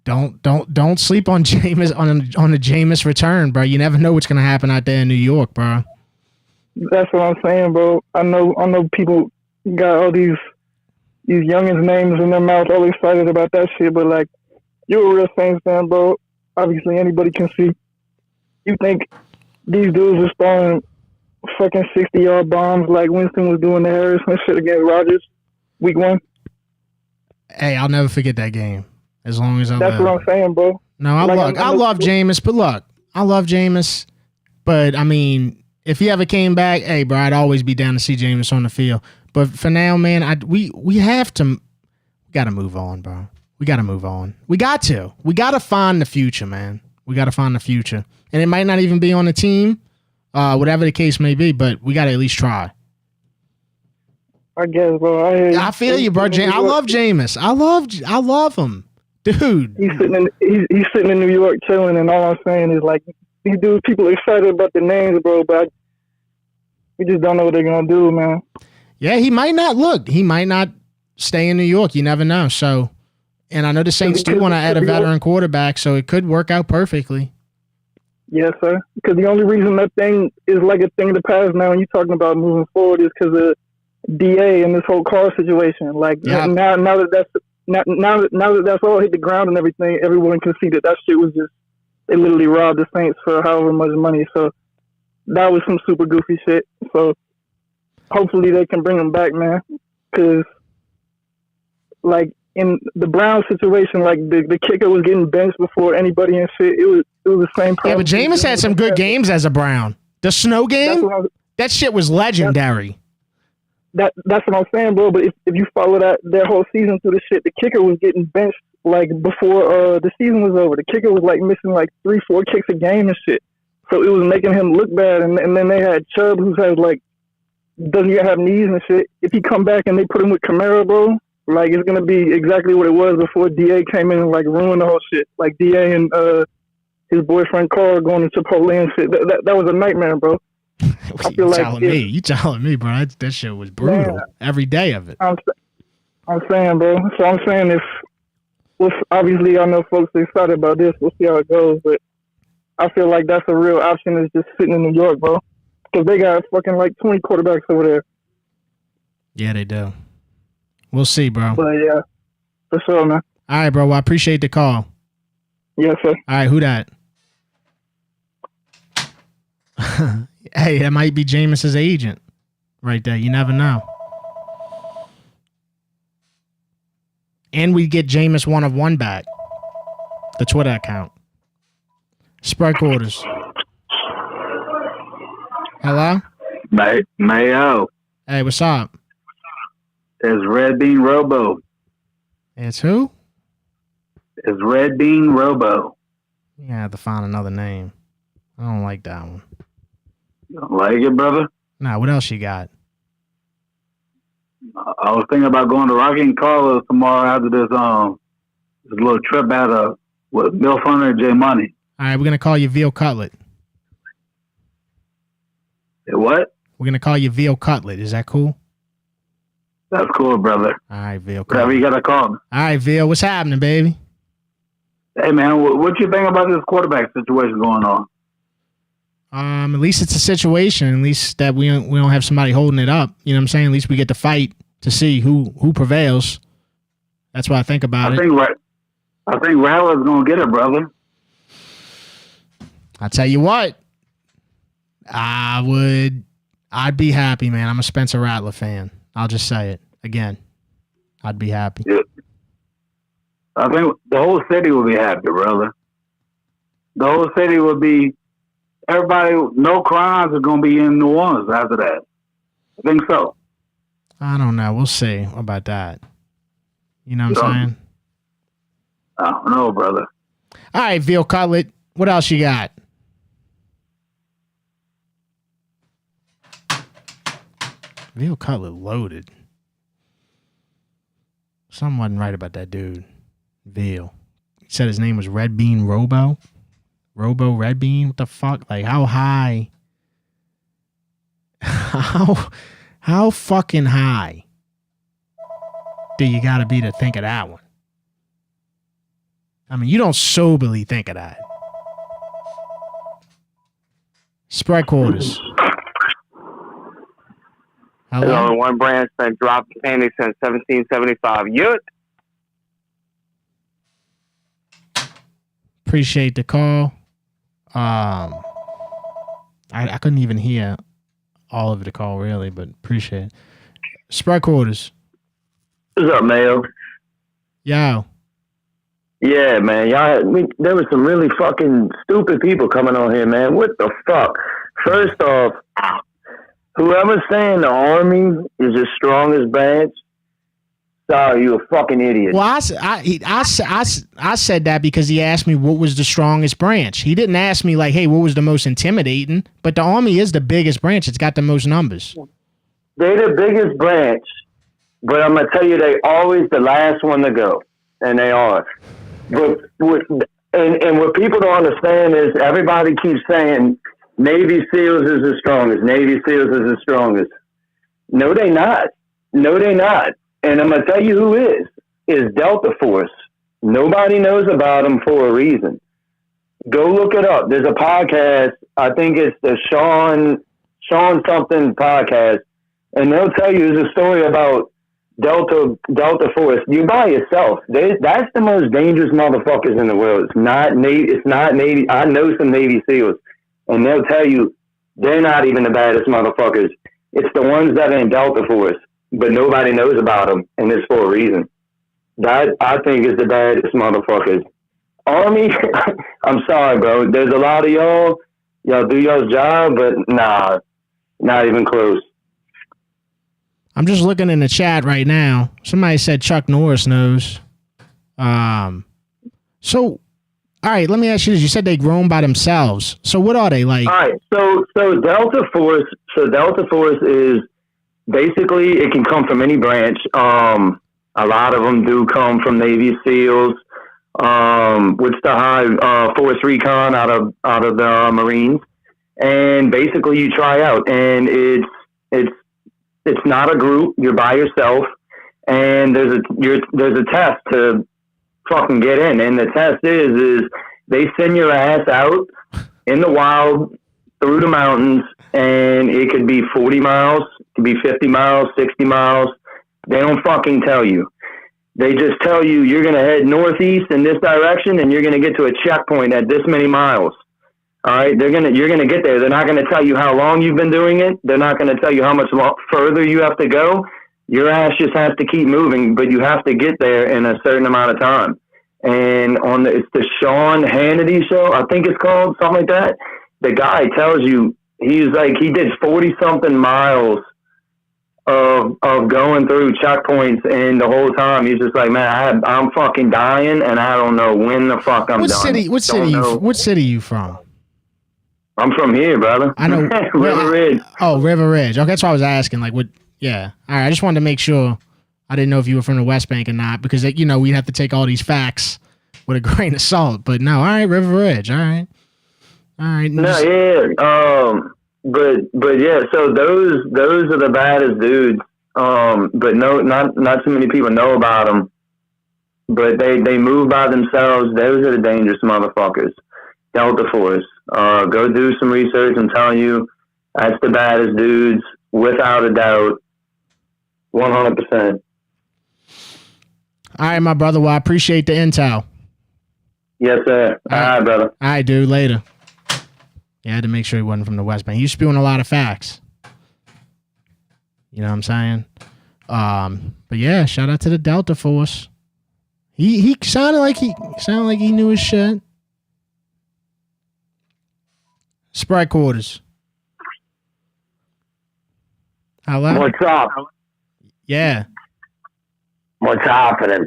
don't sleep on Jameis on the Jameis return, bro. You never know what's gonna happen out there in New York, bro. That's what I'm saying, bro. I know people got all these youngins' names in their mouth, all excited about that shit, but like, you're a real Saints fan, bro. Obviously, anybody can see. You think these dudes are throwing fucking 60-yard bombs like Winston was doing to Harris and shit against Rodgers week 1? Hey, I'll never forget that game as long as I live. That's what I'm saying, bro. No, I love Jameis, but look, I love Jameis, but if he ever came back, hey, bro, I'd always be down to see Jameis on the field. But for now, man, we got to move on, bro. We got to move on. We got to find the future, man. We got to find the future. And it might not even be on the team, whatever the case may be, but we got to at least try. I guess, bro. I feel you, bro. I love Jameis. I love him. Dude. He's sitting in New York chilling, and all I'm saying is like these dudes, people are excited about the names, bro, but we just don't know what they're gonna do, man. Yeah, he might not stay in New York. You never know. So, and I know the Saints do want to add a veteran quarterback, so it could work out perfectly. Yes, sir. Because the only reason that thing is like a thing of the past now, and you're talking about moving forward, is because of DA and this whole car situation. Like now that that's all hit the ground and everything, everyone can see that shit was just, they literally robbed the Saints for however much money. So that was some super goofy shit. So hopefully they can bring him back, man. Because like in the Browns situation, like the kicker was getting benched before anybody and shit. It was the same problem. Yeah, but Jameis had some good games as a Brown. The snow game, that shit was legendary. That's what I'm saying, bro. But if you follow that whole season through the shit, the kicker was getting benched like before the season was over. The kicker was like missing like 3-4 kicks a game and shit. So it was making him look bad. And then they had Chubb, who has like doesn't even have knees and shit. If he come back and they put him with Kamara, bro, like it's gonna be exactly what it was before DA came in and like ruined the whole shit. Like DA and his boyfriend Carl going to Chipotle and shit. That was a nightmare, bro. You telling me, bro? That shit was brutal. Every day of it. I'm saying, bro. So I'm saying obviously I know folks are excited about this. We'll see how it goes, but I feel like that's a real option is just sitting in New York, bro. Because they got fucking like 20 quarterbacks over there. Yeah, they do. We'll see, bro. But yeah, for sure, man. All right, bro. Well, I appreciate the call. Yes, sir. All right, who that? Hey, that might be Jameis's agent right there. You never know. And we get Jameis 1 of 1 back. The Twitter account. Spread quarters. Hello? Mayo. Hey, what's up? It's Red Bean Robo. It's who? It's Red Bean Robo. You have to find another name. I don't like that one. You don't like it, brother? Nah, what else you got? I was thinking about going to Rocky and Carlos tomorrow after this little trip out with Bill Funner and Jay Money. All right, we're gonna call you Veal Cutlet. What? We're gonna call you Veal Cutlet. Is that cool? That's cool, brother. All right, Veal Cutlet. Whatever you gotta call me. All right, Veal, what's happening, baby? Hey, man, what you think about this quarterback situation going on? At least it's a situation. At least that we don't have somebody holding it up. You know what I'm saying? At least we get to fight to see who prevails. That's what I think about it. I think Rattler's gonna get it, brother. I'll tell you what. I'd be happy, man. I'm a Spencer Rattler fan. I'll just say it again. I'd be happy. Yeah. I think the whole city will be happy, brother. The whole city will be. Everybody, no crimes are going to be in New Orleans after that. I think so. I don't know. We'll see about that. You know what I'm saying? I don't know, brother. All right, Veal Cutlet. What else you got? Veal Cutlet loaded. Something wasn't right about that dude. Veal. He said his name was Red Bean Robo. Red Bean? What the fuck? Like, how high? How fucking high do you gotta be to think of that one? I mean, you don't soberly think of that. Spread quarters. There's only one branch that dropped the penny since 1775. Yut. Appreciate the call. I couldn't even hear all of the call really, but appreciate it. Spread quarters. What's up, Mayo? Yo. Yeah, man. There was some really fucking stupid people coming on here, man. What the fuck? First off, whoever's saying the Army is the strongest branch, sorry, you a fucking idiot. Well, I said that because he asked me what was the strongest branch. He didn't ask me like, hey, what was the most intimidating? But the Army is the biggest branch. It's got the most numbers. They're the biggest branch, but I'm going to tell you, they always the last one to go, and they are. But what people don't understand is everybody keeps saying Navy SEALs is the strongest. Navy SEALs is the strongest. No, they not. No, they not. And I'm gonna tell you who is Delta Force. Nobody knows about them for a reason. Go look it up. There's a podcast. I think it's the Sean something podcast, and they'll tell you there's a story about Delta Force. You're by yourself. That's the most dangerous motherfuckers in the world. It's not Navy. I know some Navy SEALs, and they'll tell you they're not even the baddest motherfuckers. It's the ones that are in Delta Force, but nobody knows about them, and it's for a reason. That, I think, is the baddest motherfuckers. Army, I'm sorry, bro. There's a lot of y'all do y'all's job, but nah, not even close. I'm just looking in the chat right now. Somebody said Chuck Norris knows. So, all right, let me ask you this. You said they roam by themselves. So what are they like? All right, so Delta Force is basically, it can come from any branch. A lot of them do come from Navy SEALs. What's the high Force Recon out of the Marines, and basically you try out, and it's not a group. You're by yourself, and there's a test to fucking get in, and the test is they send your ass out in the wild through the mountains, and it could be 40 miles, it could be 50 miles, 60 miles. They don't fucking tell you. They just tell you you're going to head northeast in this direction, and you're going to get to a checkpoint at this many miles. All right, you're going to get there. They're not going to tell you how long you've been doing it. They're not going to tell you how much further you have to go. Your ass just has to keep moving, but you have to get there in a certain amount of time. And it's the Sean Hannity show, I think it's called, something like that. The guy tells you he did 40-something miles of going through checkpoints, and the whole time he's just like, man, I'm fucking dying, and I don't know when the fuck I'm done. What city you from? I'm from here, brother. I know. River Ridge. River Ridge. Okay, that's why I was asking. Like, what? Yeah. All right. I just wanted to make sure. I didn't know if you were from the West Bank or not, because we'd have to take all these facts with a grain of salt. But no, all right, River Ridge. All right. No, yeah. But yeah, so those are the baddest dudes. But no, not too many people know about them. But they move by themselves. Those are the dangerous motherfuckers. Delta Force. Go do some research. I'm telling you, that's the baddest dudes, without a doubt. 100%. All right, my brother. Well, I appreciate the intel. Yes, sir. All right, brother. All right, dude. Later. Yeah, I had to make sure he wasn't from the West Bank. He's spewing a lot of facts. You know what I'm saying? But yeah, shout out to the Delta Force. He sounded like he knew his shit. Sprite Quarters. Hello? What's up? Yeah. What's happening?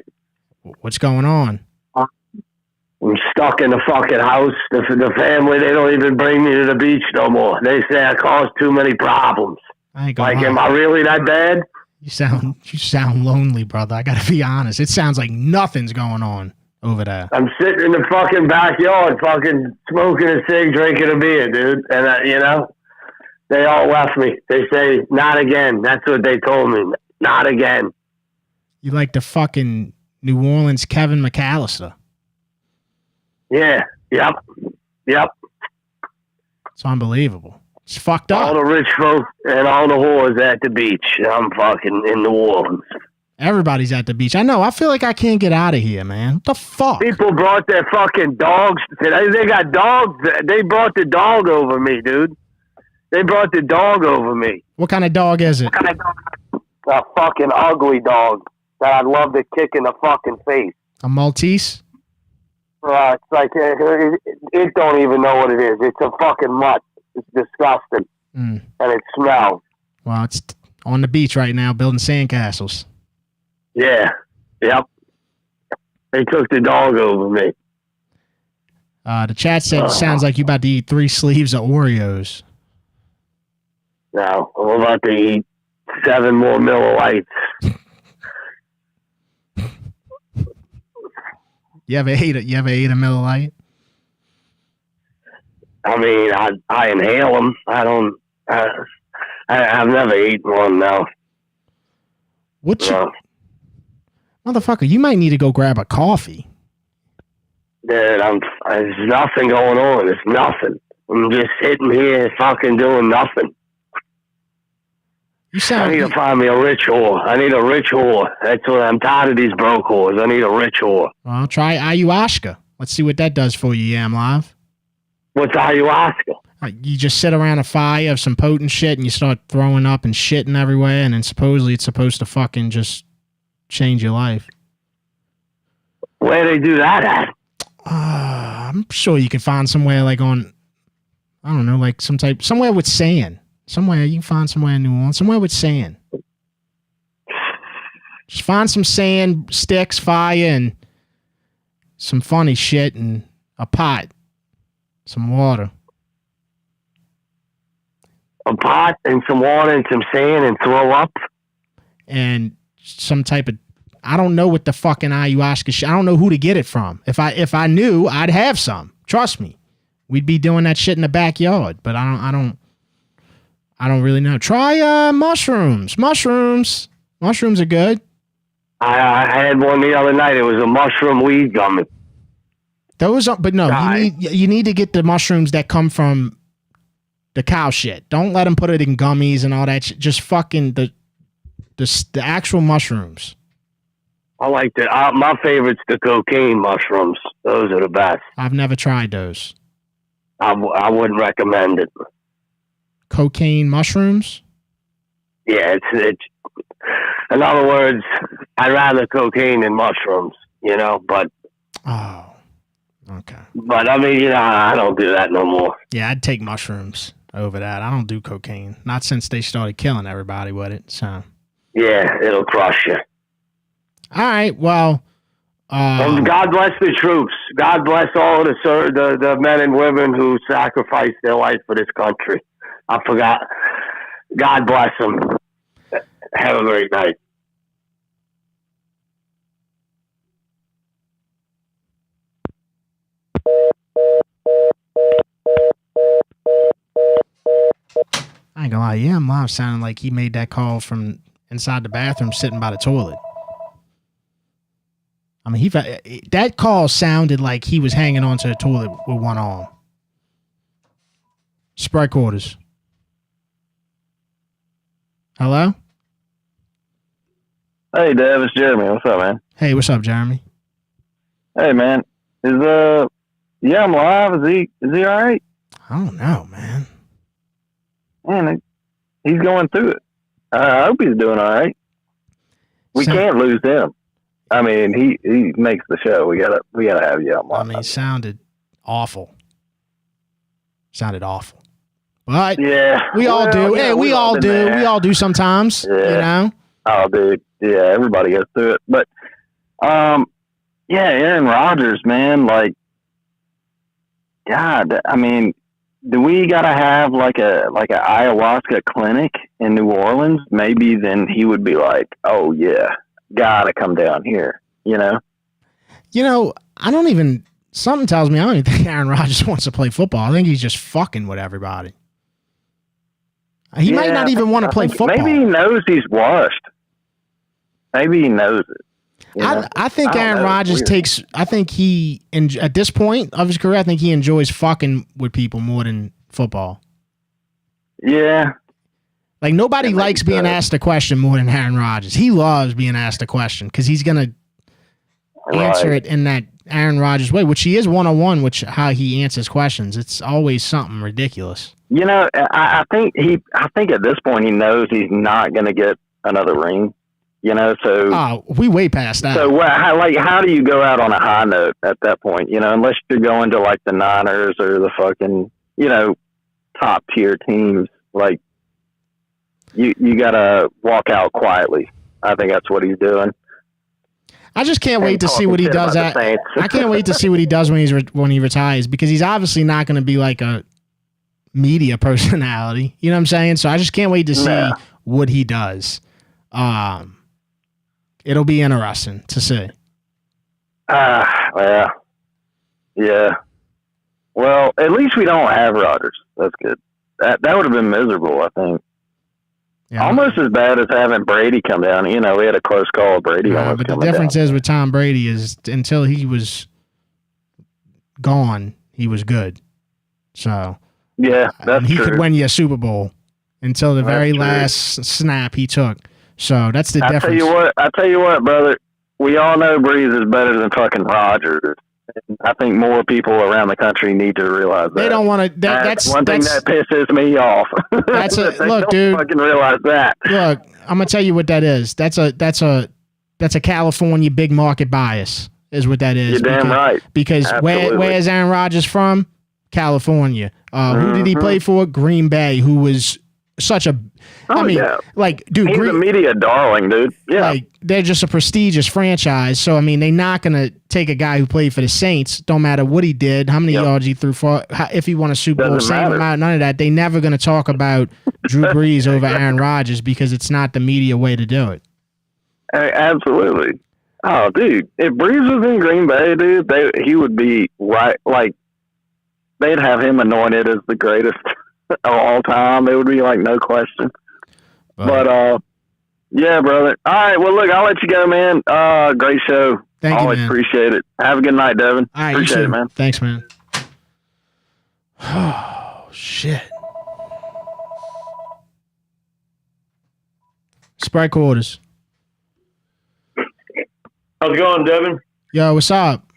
What's going on? I'm stuck in the fucking house. The family, they don't even bring me to the beach no more. They say I cause too many problems. Am I really that bad? You sound lonely, brother. I gotta be honest. It sounds like nothing's going on over there. I'm sitting in the fucking backyard, fucking smoking a cig, drinking a beer, dude. And they all left me. They say, not again. That's what they told me. Not again. You like the fucking New Orleans Kevin McAllister. Yeah. Yep. It's unbelievable. It's fucked up. All the rich folks and all the whores at the beach. I'm fucking in New Orleans. Everybody's at the beach. I know. I feel like I can't get out of here, man. What the fuck? People brought their fucking dogs. They got dogs. They brought the dog over me, dude. They brought the dog over me. What kind of dog is it? A fucking ugly dog that I'd love to kick in the fucking face. A Maltese? It's like, it don't even know what it is. It's a fucking mutt. It's disgusting. And it smells. Well, it's on the beach right now building sandcastles. Yeah. Yep. They took the dog over me. The chat said, sounds like you about to eat 3 sleeves of Oreos. No, I'm about to eat 7 more Miller Lights. You ever ate a Miller Lite? I mean, I inhale them. I don't. I've never eaten one now. Motherfucker, you might need to go grab a coffee. Dude, there's nothing going on. There's nothing. I'm just sitting here fucking doing nothing. I need to find me a rich whore. I need a rich whore. That's what I'm tired of these broke whores. I need a rich whore. Well, try ayahuasca. Let's see what that does for you, Yam Live. What's ayahuasca? You just sit around a fire of some potent shit and you start throwing up and shitting everywhere, and then supposedly it's supposed to fucking just change your life. Where do they do that at? I'm sure you could find somewhere like on, I don't know, like somewhere with sand. Somewhere you can find somewhere in New Orleans, somewhere with sand. Just find some sand, sticks, fire, and some funny shit, and a pot, some water. A pot and some water and some sand and throw up? And some type of, I don't know what the fucking ayahuasca shit, I don't know who to get it from. If I knew, I'd have some. Trust me. We'd be doing that shit in the backyard, but I don't really know. Try mushrooms. Mushrooms are good. I had one the other night. It was a mushroom weed gummy. Those are, but no, you need to get the mushrooms that come from the cow shit. Don't let them put it in gummies and all that shit. Just fucking the actual mushrooms. I like that. My favorite's the cocaine mushrooms. Those are the best. I've never tried those. I wouldn't recommend it. Cocaine mushrooms? Yeah, it's. In other words, I'd rather cocaine than mushrooms. But. Oh. Okay. But I mean, I don't do that no more. Yeah, I'd take mushrooms over that. I don't do cocaine. Not since they started killing everybody with it. So. Yeah, it'll crush you. All right. Well. God bless the troops. God bless all the men and women who sacrificed their life for this country. I forgot. God bless them. Have a great night. I ain't gonna lie, yeah, Mom sounded like he made that call from inside the bathroom sitting by the toilet. I mean, that call sounded like he was hanging onto the toilet with one arm. Sprite quarters. Hello? Hey, Dev, it's Jeremy. What's up, man? Hey, what's up, Jeremy? Hey, man. I'm live. Is he all right? I don't know, man. Man, he's going through it. I hope he's doing all right. We can't lose him. I mean, he makes the show. We gotta have you on. I mean, he sounded awful. But yeah, we all do. Hey, we all do. There. We all do sometimes. Yeah. Oh, dude. Yeah, everybody goes through it. But, Aaron Rodgers, man, like, God, I mean, do we gotta have like a ayahuasca clinic in New Orleans? Maybe then he would be like, oh yeah, gotta come down here. I don't even. Something tells me I don't even think Aaron Rodgers wants to play football. I think he's just fucking with everybody. He might not even want to play football. Maybe he knows he's washed. Maybe he knows it. I think Aaron Rodgers takes. I think he, at this point of his career, I think he enjoys fucking with people more than football. Yeah. Like nobody likes being asked a question more than Aaron Rodgers. He loves being asked a question because he's gonna answer it in that Aaron Rodgers way, which he is 101. Which how he answers questions. It's always something ridiculous. I think at this point he knows he's not gonna get another ring. So we way past that. So how do you go out on a high note at that point? Unless you're going to like the Niners or the fucking top tier teams, like you gotta walk out quietly. I think that's what he's doing. I just can't wait to see what he does. I can't wait to see what he does when he retires, because he's obviously not going to be like a media personality. You know what I'm saying? So I just can't wait to see what he does. It'll be interesting to see. Well, yeah. Well, at least we don't have Rodgers. That's good. That would have been miserable, I think. Yeah. Almost as bad as having Brady come down. We had a close call with Brady. But the difference is with Tom Brady is until he was gone, he was good. So yeah, that's he true. could win you a Super Bowl until the very last snap he took. So that's the difference. I tell you what, brother. We all know Breeze is better than fucking Rodgers. I think more people around the country need to realize that. They don't want to. That's one thing that pisses me off. That's a they look, don't dude. Fucking realize that. Look, I'm gonna tell you what that is. That's a California big market bias. Is what that is. You're damn right. Because where is Aaron Rodgers from? California. Who did he play for? Green Bay. Who was such a. Dude, he's a media darling, dude. Yeah, like they're just a prestigious franchise. So I mean, they're not gonna take a guy who played for the Saints. Don't matter what he did, how many yards he threw for, if he won a Super Bowl, same amount, none of that. They never gonna talk about Drew Brees over Aaron Rodgers because it's not the media way to do it. Absolutely. Oh, dude, if Brees was in Green Bay, dude, he would be right. Like they'd have him anointed as the greatest of all time. It would be like no question. But yeah, brother. All right. Well, look, I'll let you go, man. Great show. Thank you, Always man. Appreciate it. Have a good night, Devin. All right, appreciate it, man. Thanks, man. Oh shit. Sprite quarters. How's it going, Devin? Yo, what's up?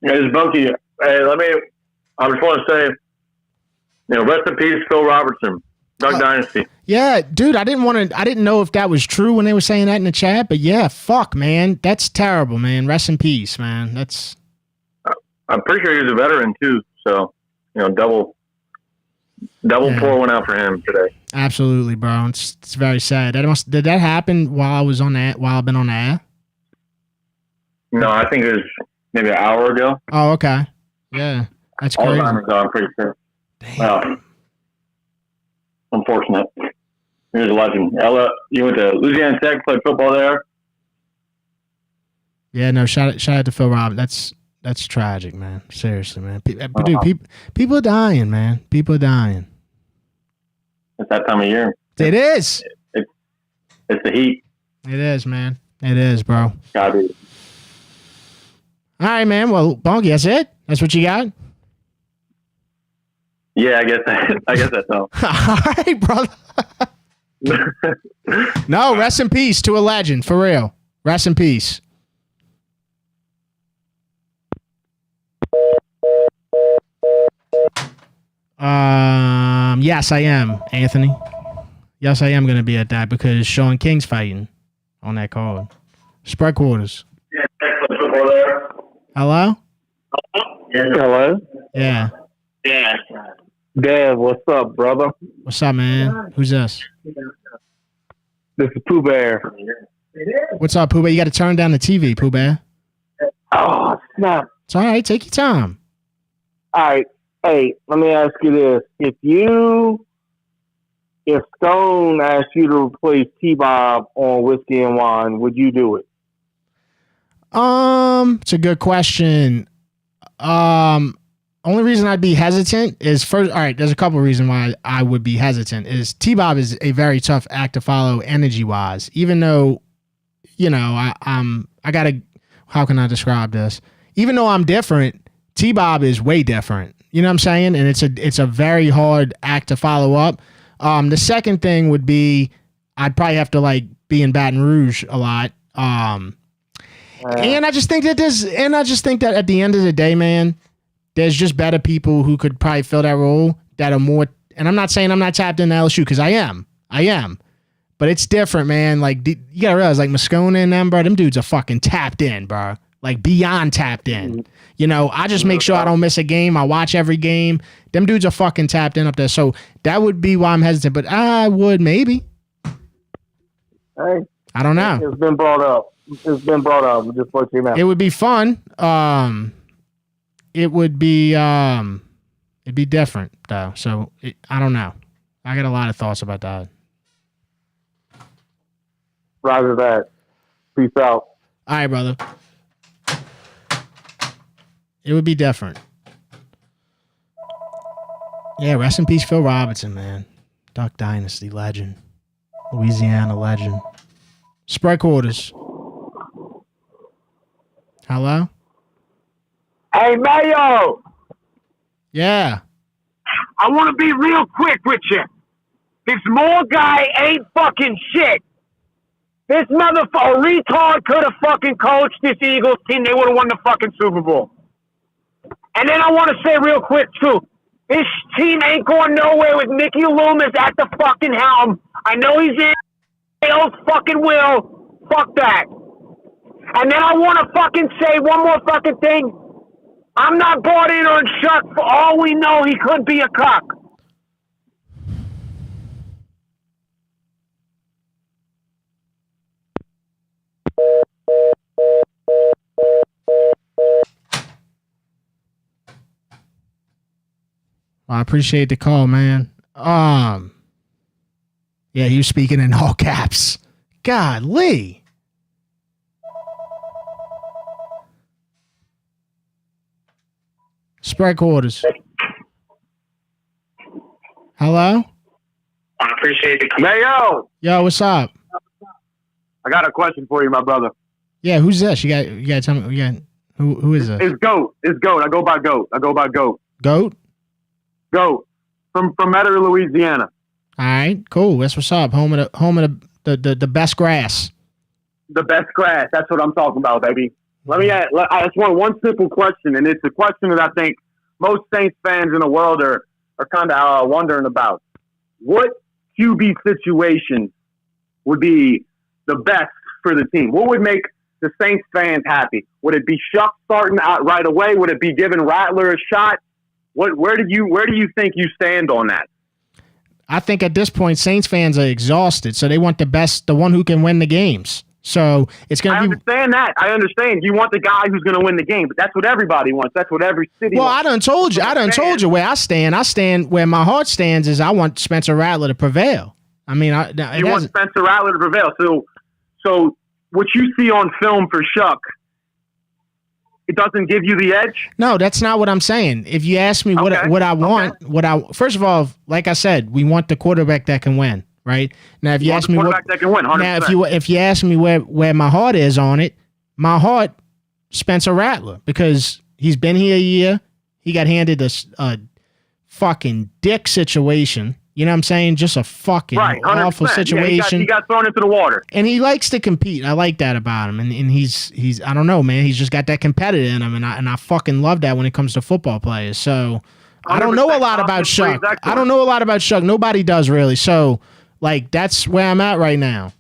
Yeah, it's Bunky. Hey, I just want to say, rest in peace, Phil Robertson, Duck Dynasty. Yeah, dude, I didn't know if that was true when they were saying that in the chat, but yeah, fuck, man. That's terrible, man. Rest in peace, man. I'm pretty sure he was a veteran, too, so, double pour one out for him today. Absolutely, bro. It's very sad. Did that happen while I've been on the air? No, I think it was maybe an hour ago. Oh, okay. Yeah, that's all crazy. All the time ago, I'm pretty sure. Damn. Unfortunate. He was a legend. Ella, you went to Louisiana Tech, played football there. Yeah, no, shout out to Phil Roberts. That's tragic, man. Seriously, man. Dude, people are dying, man. People are dying. It's that time of year. It is. It's the heat. It is, man. It is, bro. Gotta be. All right, man. Well, Bonky, that's it? That's what you got? Yeah, I guess that's all. All right, brother. No, rest in peace to a legend, for real. Rest in peace. Yes, I am, Anthony. Yes, I am going to be at that because Sean King's fighting on that card. Spread quarters. Yeah, excellent football there. Hello? Yes. Hello? Yeah. Yeah. Dad, what's up, brother? What's up, man? Who's this? This is Pooh Bear. What's up, Pooh Bear? You got to turn down the TV, Pooh Bear. Oh, snap. It's all right. Take your time. All right. Hey, let me ask you this. If Stone asked you to replace T-Bob on Whiskey and Wine, would you do it? It's a good question. Only reason I'd be hesitant is first. All right, there's a couple of reasons why I would be hesitant. Is T-Bob is a very tough act to follow energy wise. Even though, I gotta. How can I describe this? Even though I'm different, T-Bob is way different. You know what I'm saying? And it's a very hard act to follow up. The second thing would be I'd probably have to be in Baton Rouge a lot. And I just think that at the end of the day, man, there's just better people who could probably fill that role that are more. And I'm not saying I'm not tapped into LSU because I am, but it's different, man. You gotta realize, Moscona and them, bro, them dudes are fucking tapped in, bro. Beyond tapped in. I just make sure I don't miss a game. I watch every game. Them dudes are fucking tapped in up there. So that would be why I'm hesitant. But I would maybe. Hey, I don't know. It's been brought up. Just let you know. It would be fun. It would be it'd be different though. So I don't know. I got a lot of thoughts about that. Roger that. Peace out. All right, brother. It would be different. Yeah, rest in peace, Phil Robertson, man. Duck Dynasty legend. Louisiana legend. Spread quarters. Hello? Hey, Mayo. Yeah. I want to be real quick with you. This Moore guy ain't fucking shit. This motherfucker retard could have fucking coached this Eagles team. They would have won the fucking Super Bowl. And then I want to say real quick, too. This team ain't going nowhere with Mickey Loomis at the fucking helm. I know he's in. Sales fucking will. Fuck that. And then I want to fucking say one more fucking thing. I'm not bought in on Chuck. For all we know, he could be a cock. I appreciate the call, man. Yeah, he was speaking in all caps. Golly. Spread quarters. Hello? I appreciate it. Mayo! Yo, what's up? I got a question for you, my brother. Yeah, who's this? You got to tell me. Who is this? It's Goat. I go by Goat. Goat? Goat. From Metairie, Louisiana. All right, cool. That's what's up. Home of the best grass. The best grass. That's what I'm talking about, baby. I just want one simple question, and it's a question that I think most Saints fans in the world are kind of wondering about. What QB situation would be the best for the team? What would make the Saints fans happy? Would it be Shough starting out right away? Would it be giving Rattler a shot? Where do you think you stand on that? I think at this point, Saints fans are exhausted, so they want the one who can win the games. So it's going to be. I understand that. I understand. You want the guy who's going to win the game, but that's what everybody wants. That's what every city wants. I done told you where I stand. I stand where my heart stands is I want Spencer Rattler to prevail. I mean, you want Spencer Rattler to prevail. So what you see on film for Shough, it doesn't give you the edge? No, that's not what I'm saying. If you ask me what I want, first of all, like I said, we want the quarterback that can win, right? Now, if you ask me that can win, 100%. Now, if you ask me where my heart is on it, my heart, Spencer Rattler, because he's been here a year. He got handed a fucking dick situation. You know what I'm saying? Just a fucking awful situation. Yeah, he got thrown into the water. And he likes to compete. I like that about him. And he's I don't know, man. He's just got that competitive in him. And I fucking love that when it comes to football players. So I don't know a lot about Shough. I don't know a lot about Shough. Nobody does really. So, like, that's where I'm at right now.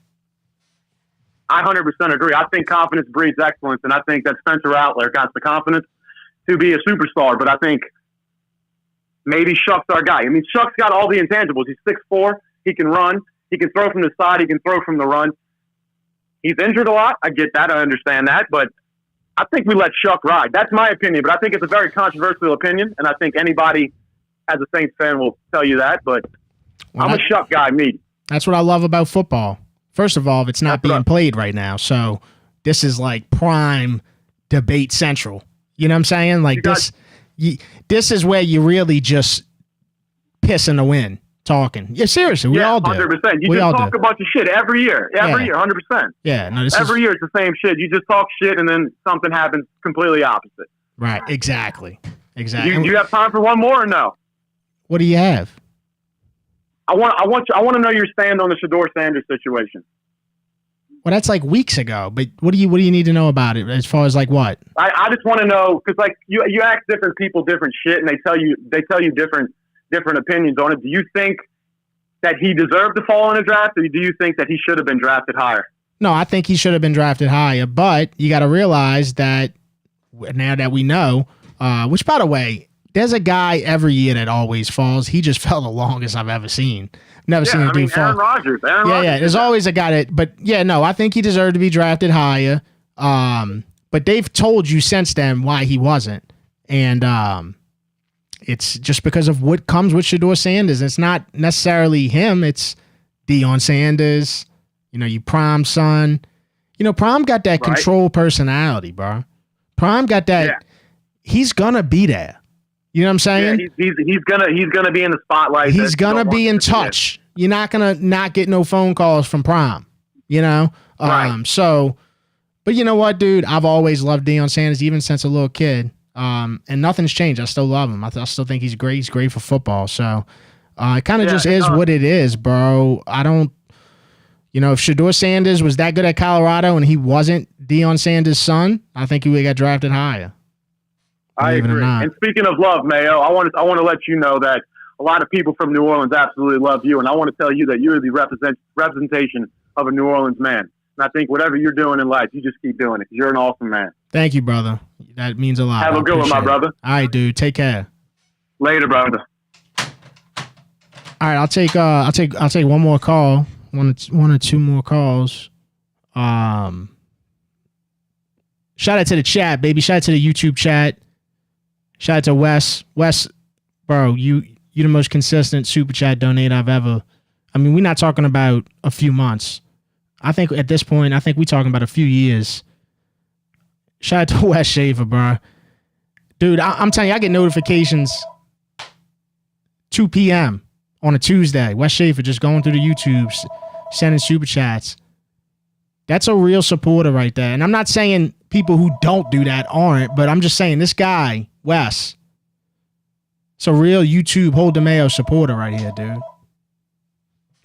I 100% agree. I think confidence breeds excellence. And I think that Spencer Rattler got the confidence to be a superstar. But I think maybe Shough's our guy. I mean, Shough's got all the intangibles. He's 6'4". He can run. He can throw from the side. He can throw from the run. He's injured a lot. I get that. I understand that. But I think we let Shough ride. That's my opinion. But I think it's a very controversial opinion. And I think anybody as a Saints fan will tell you that. But I'm a Shough guy, me. That's what I love about football. First of all, it's not being played right now. So this is like prime debate central. You know what I'm saying? Like this is where you really just piss in the wind talking. Yeah, seriously, we all do. 100%. You just talk a bunch of shit every year. Every year, 100%. Yeah, no, every year it's the same shit. You just talk shit and then something happens completely opposite. Right, exactly. Do you have time for one more or no? What do you have? I want to know your stand on the Shedeur Sanders situation. Well, that's like weeks ago. But what do you need to know about it? As far as like what? I just want to know because like you ask different people different shit and they tell you different opinions on it. Do you think that he deserved to fall in a draft, or do you think that he should have been drafted higher? No, I think he should have been drafted higher. But you got to realize that now that we know, which by the way, there's a guy every year that always falls. He just fell the longest I've ever seen. Never seen a dude fall. Aaron Rodgers. Yeah. There's always a guy that, but yeah, no, I think he deserved to be drafted higher. But they've told you since then why he wasn't. And it's just because of what comes with Shedeur Sanders. It's not necessarily him. It's Deion Sanders. You know, you Prime son. You know, Prime got that control personality, bro. Prime got that. Yeah. he's gonna be there. You know what I'm saying? Yeah, he's gonna be in the spotlight. He's gonna be in touch. You're not gonna not get no phone calls from Prime. You know? Right. So, but you know what, dude? I've always loved Deion Sanders, even since a little kid. And nothing's changed. I still love him. I still think he's great. He's great for football. So it kind of just is what it is, bro. I don't, you know, if Shedeur Sanders was that good at Colorado and he wasn't Deion Sanders' son, I think he would have got drafted higher. I agree. And speaking of love, Mayo, I want to let you know that a lot of people from New Orleans absolutely love you, and I want to tell you that you're the representation of a New Orleans man. And I think whatever you're doing in life, you just keep doing it because you're an awesome man. Thank you, brother. That means a lot. Have a good one, my brother. All right, dude. Take care. Later, brother. All right, I'll take one more call. One or two more calls. Shout out to the chat, baby. Shout out to the YouTube chat. Shout out to Wes. Wes, bro, you the most consistent super chat donate I've ever. I mean, we're not talking about a few months. I think at this point, we're talking about a few years. Shout out to Wes Schaefer, bro. Dude, I'm telling you, I get notifications 2 p.m. on a Tuesday. Wes Schaefer just going through the YouTubes, sending super chats. That's a real supporter right there. And I'm not saying people who don't do that aren't, but I'm just saying this guy, Wes, it's a real YouTube Hold the Mayo supporter right here, dude.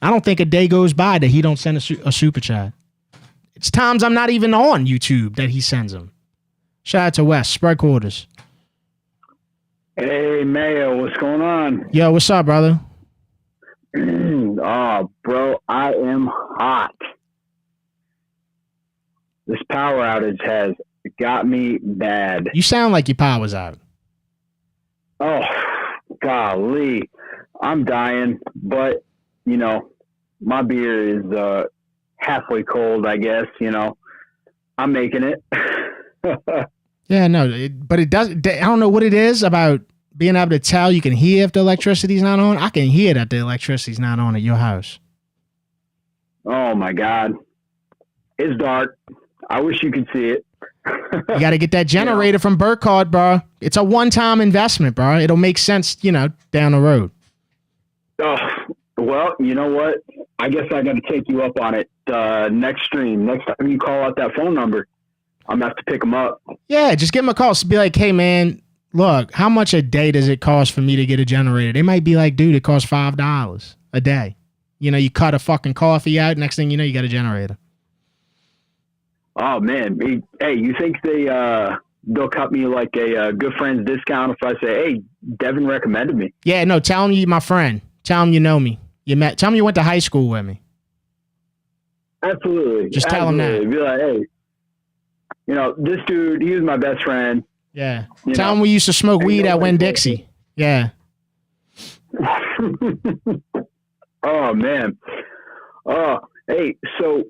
I don't think a day goes by that he don't send a super chat. It's times I'm not even on YouTube that he sends them. Shout out to Wes, spread quarters. Hey, Mayo, what's going on? Yo, what's up, brother? Oh, bro, I am hot. This power outage has got me bad. You sound like your power's out. Oh, golly. I'm dying, but, you know, my beer is halfway cold, I guess, you know. I'm making it. Yeah, no, but it does. I don't know what it is about being able to tell. You can hear if the electricity's not on. I can hear that the electricity's not on at your house. Oh, my God. It's dark. I wish you could see it. You got to get that generator from Burkhardt, bro. It's a one-time investment, bro. It'll make sense, you know, down the road. Oh, well, you know what? I guess I got to take you up on it next stream. Next time you call out that phone number, I'm going to have to pick them up. Yeah, just give them a call. Be like, hey, man, look, how much a day does it cost for me to get a generator? They might be like, dude, it costs $5 a day. You know, you cut a fucking coffee out. Next thing you know, you got a generator. Oh, man. Hey, you think they'll cut me like a good friend's discount if I say, hey, Devin recommended me? Yeah, no, tell him you're my friend. Tell him you know me. Tell him you went to high school with me. Absolutely. Just tell him that. Be like, hey, you know, this dude, he was my best friend. Yeah. Tell him we used to smoke weed at Winn-Dixie. Yeah. Oh, man. Oh, hey, so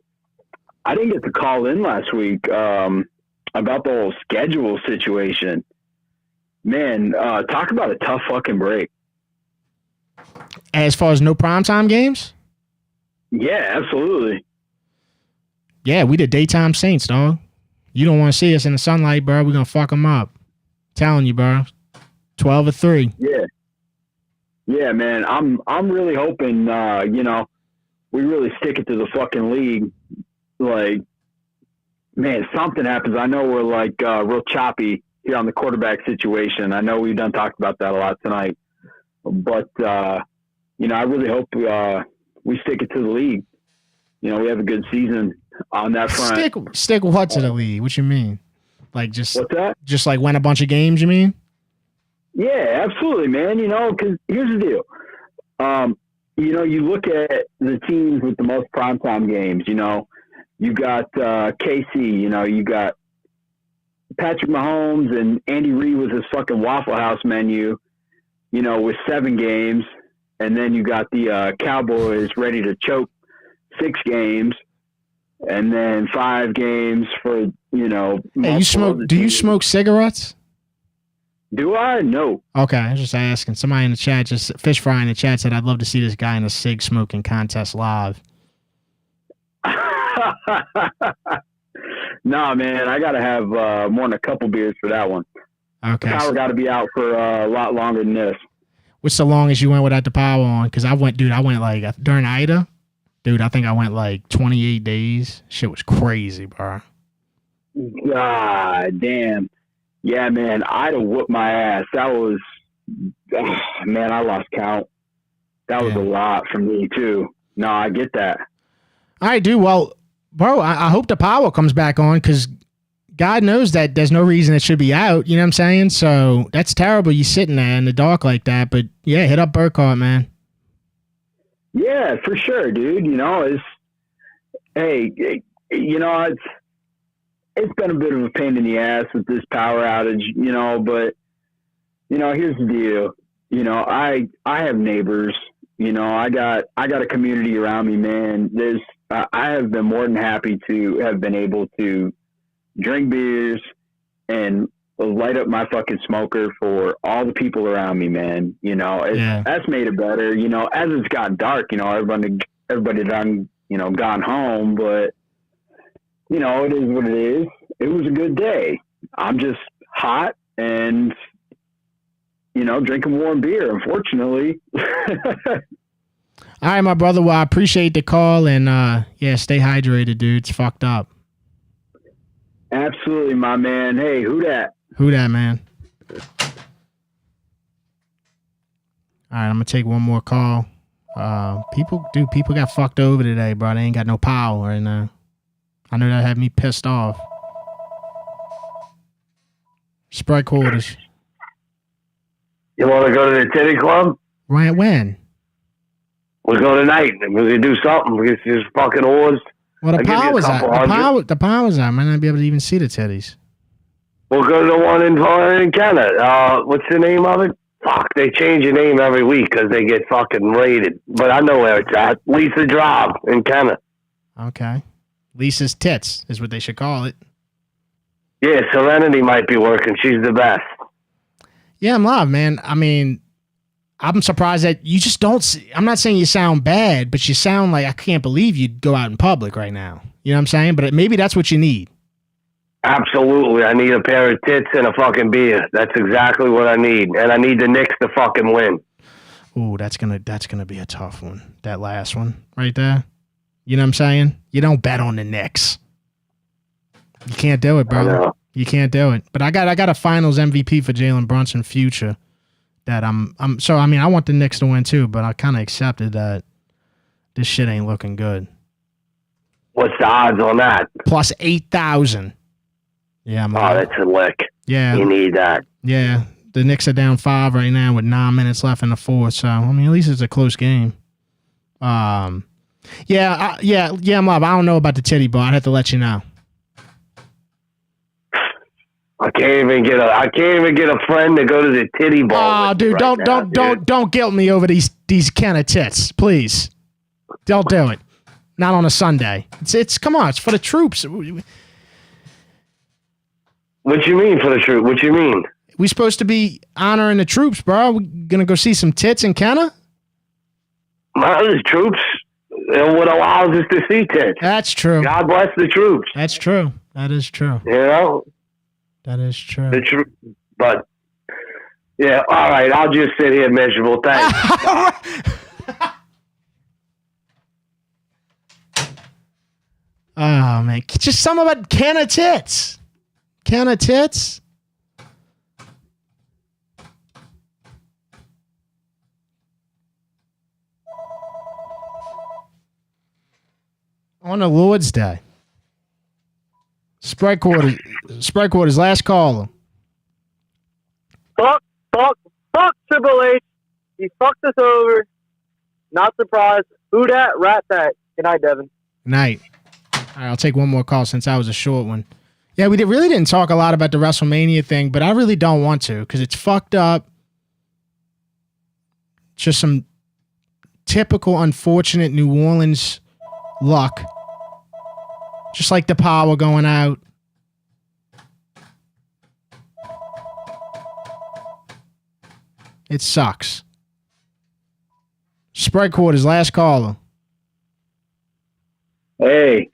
I didn't get to call in last week about the whole schedule situation. Man, talk about a tough fucking break. As far as no primetime games? Yeah, absolutely. Yeah, we the daytime Saints, dog. You don't want to see us in the sunlight, bro. We're going to fuck them up. Telling you, bro. 12 or 3. Yeah. Yeah, man. I'm really hoping, you know, we really stick it to the fucking league. Like, man, something happens. I know we're like real choppy here on the quarterback situation. I know we've talked about that a lot tonight. But, you know, I really hope we stick it to the league. You know, we have a good season on that front. Stick what to the league? What you mean? Like just what's that? Just like win a bunch of games, you mean? Yeah, absolutely, man. You know, because here's the deal. You know, you look at the teams with the most primetime games, you know, you got KC, you know, you got Patrick Mahomes and Andy Reid with his fucking Waffle House menu, you know, with 7 games. And then you got the Cowboys ready to choke 6 games. And then 5 games for, you know. Hey, do you smoke cigarettes? Do I? No. Okay, I was just asking. Somebody in the chat, just Fish Fry in the chat, said, I'd love to see this guy in a cig smoking contest live. Nah, man, I got to have more than a couple beers for that one. Okay. The power got to be out for a lot longer than this. What's the longest you went without the power on? Because I went like during Ida. Dude, I think I went like 28 days. Shit was crazy, bro. God damn. Yeah, man. Ida whooped my ass. That was, man, I lost count. That was a lot for me, too. No, I get that. All right, dude. Well, bro, I hope the power comes back on because God knows that there's no reason it should be out. You know what I'm saying? So that's terrible. You sitting there in the dark like that. But yeah, hit up Burkhardt, man. Yeah, for sure, dude. You know, it's been a bit of a pain in the ass with this power outage, you know, but, you know, here's the deal. You know, I have neighbors, you know, I got a community around me, man. I have been more than happy to have been able to drink beers and light up my fucking smoker for all the people around me, man. You know, that's made it better. You know, as it's gotten dark, you know, everybody done, you know, gone home, but you know, it is what it is. It was a good day. I'm just hot and, you know, drinking warm beer, unfortunately. All right, my brother. Well, I appreciate the call and stay hydrated, dude. It's fucked up. Absolutely, my man. Hey, who that? Who that, man? All right, I'm gonna take one more call. People got fucked over today, bro. They ain't got no power right now. I know that had me pissed off. Sprite quarters. You want to go to the titty club? When? We'll go tonight. We can do something. We can just fucking whores. Well, the power's out. The power's out. I might not be able to even see the titties. We'll go to the one in Canada. What's the name of it? Fuck, they change the name every week because they get fucking raided. But I know where it's at. Lisa Drive in Canada. Okay. Lisa's tits is what they should call it. Yeah, Serenity might be working. She's the best. Yeah, I'm live, man. I mean, I'm surprised that you just don't see. I'm not saying you sound bad, but you sound like I can't believe you'd go out in public right now. You know what I'm saying? But maybe that's what you need. Absolutely. I need a pair of tits and a fucking beer. That's exactly what I need. And I need the Knicks to fucking win. Ooh, that's gonna be a tough one. That last one right there. You know what I'm saying? You don't bet on the Knicks. You can't do it, bro. You can't do it. But I got a Finals MVP for Jalen Brunson future. That I want the Knicks to win too, but I kind of accepted that this shit ain't looking good. What's the odds on that? Plus 8,000. Yeah, man. That's a lick. Yeah. You need that. Yeah. The Knicks are down 5 right now with 9 minutes left in the fourth. So, I mean, at least it's a close game. I'm live. I don't know about the titty ball. I'd have to let you know. I can't even get a friend to go to the titty ball. Oh, dude, don't guilt me over these kind of tits, please. Don't do it. Not on a Sunday. It's come on, it's for the troops. What you mean for the troops? What you mean? We supposed to be honoring the troops, bro. We gonna go see some tits in Canada? The troops are what allows us to see tits. That's true. God bless the troops. That's true. That is true. You know? That is true. But yeah, all right. I'll just sit here miserable. Thanks. Oh man, just something about can of tits. Can of tits. On the Lord's Day. Sprite quarters, last caller. Fuck Triple H. He fucked us over. Not surprised. Who dat? Rat that. Good night, Devin. Night. All right, I'll take one more call since that was a short one. Yeah, we really didn't talk a lot about the WrestleMania thing, but I really don't want to because it's fucked up. Just some typical unfortunate New Orleans luck. Just like the power going out. It sucks. Sprite quarters, last caller. Hey,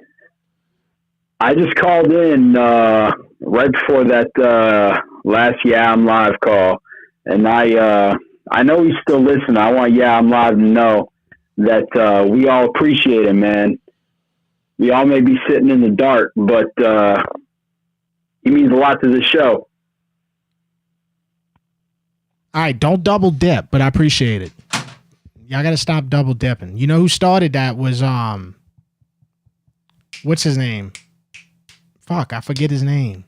I just called in right before that last Yeah I'm Live call, and I know he's still listening. I want Yeah I'm Live to know that we all appreciate him, man. We all may be sitting in the dark, but he means a lot to the show. All right, don't double dip, but I appreciate it. Y'all got to stop double dipping. You know who started that was what's his name? Fuck, I forget his name.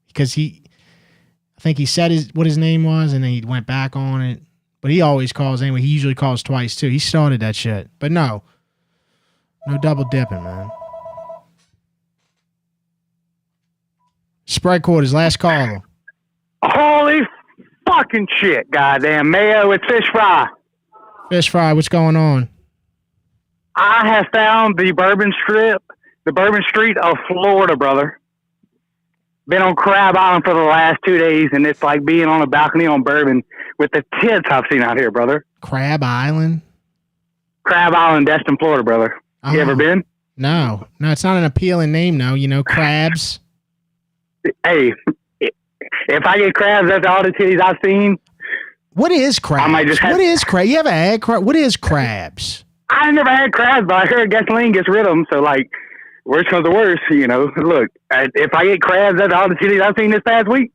Because I think he said what his name was, and then he went back on it. But he always calls anyway. He usually calls twice too. He started that shit. But no double dipping, man. Spread quarters, last caller. Holy fucking shit, goddamn Mayo, it's Fish Fry. Fish Fry, what's going on? I have found the Bourbon Street of Florida, brother. Been on Crab Island for the last 2 days, and it's like being on a balcony on Bourbon with the tits I've seen out here, brother. Crab Island? Crab Island, Destin, Florida, brother. Oh. You ever been? No, it's not an appealing name, though. You know, crabs. Hey, if I get crabs after all the titties I've seen. What is crabs? I might just What is crabs? You ever had crabs? What is crabs? I never had crabs, but I heard gasoline gets rid of them. So, like, worst comes to worst, you know. Look, if I get crabs after all the titties I've seen this past week,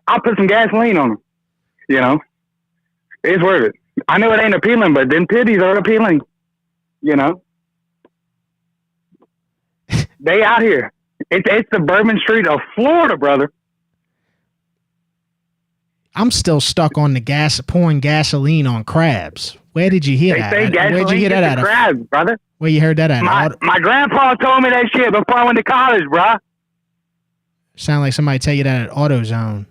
I'll put some gasoline on them. You know, it's worth it. I know it ain't appealing, but them titties are appealing. You know, they out here. It's the Bourbon Street of Florida, brother. I'm still stuck on the pouring gasoline on crabs. Where did you hear that? Where'd you hear that at? Crabs, brother. Where you heard that at? My grandpa told me that shit before I went to college, bro. Sound like somebody tell you that at AutoZone.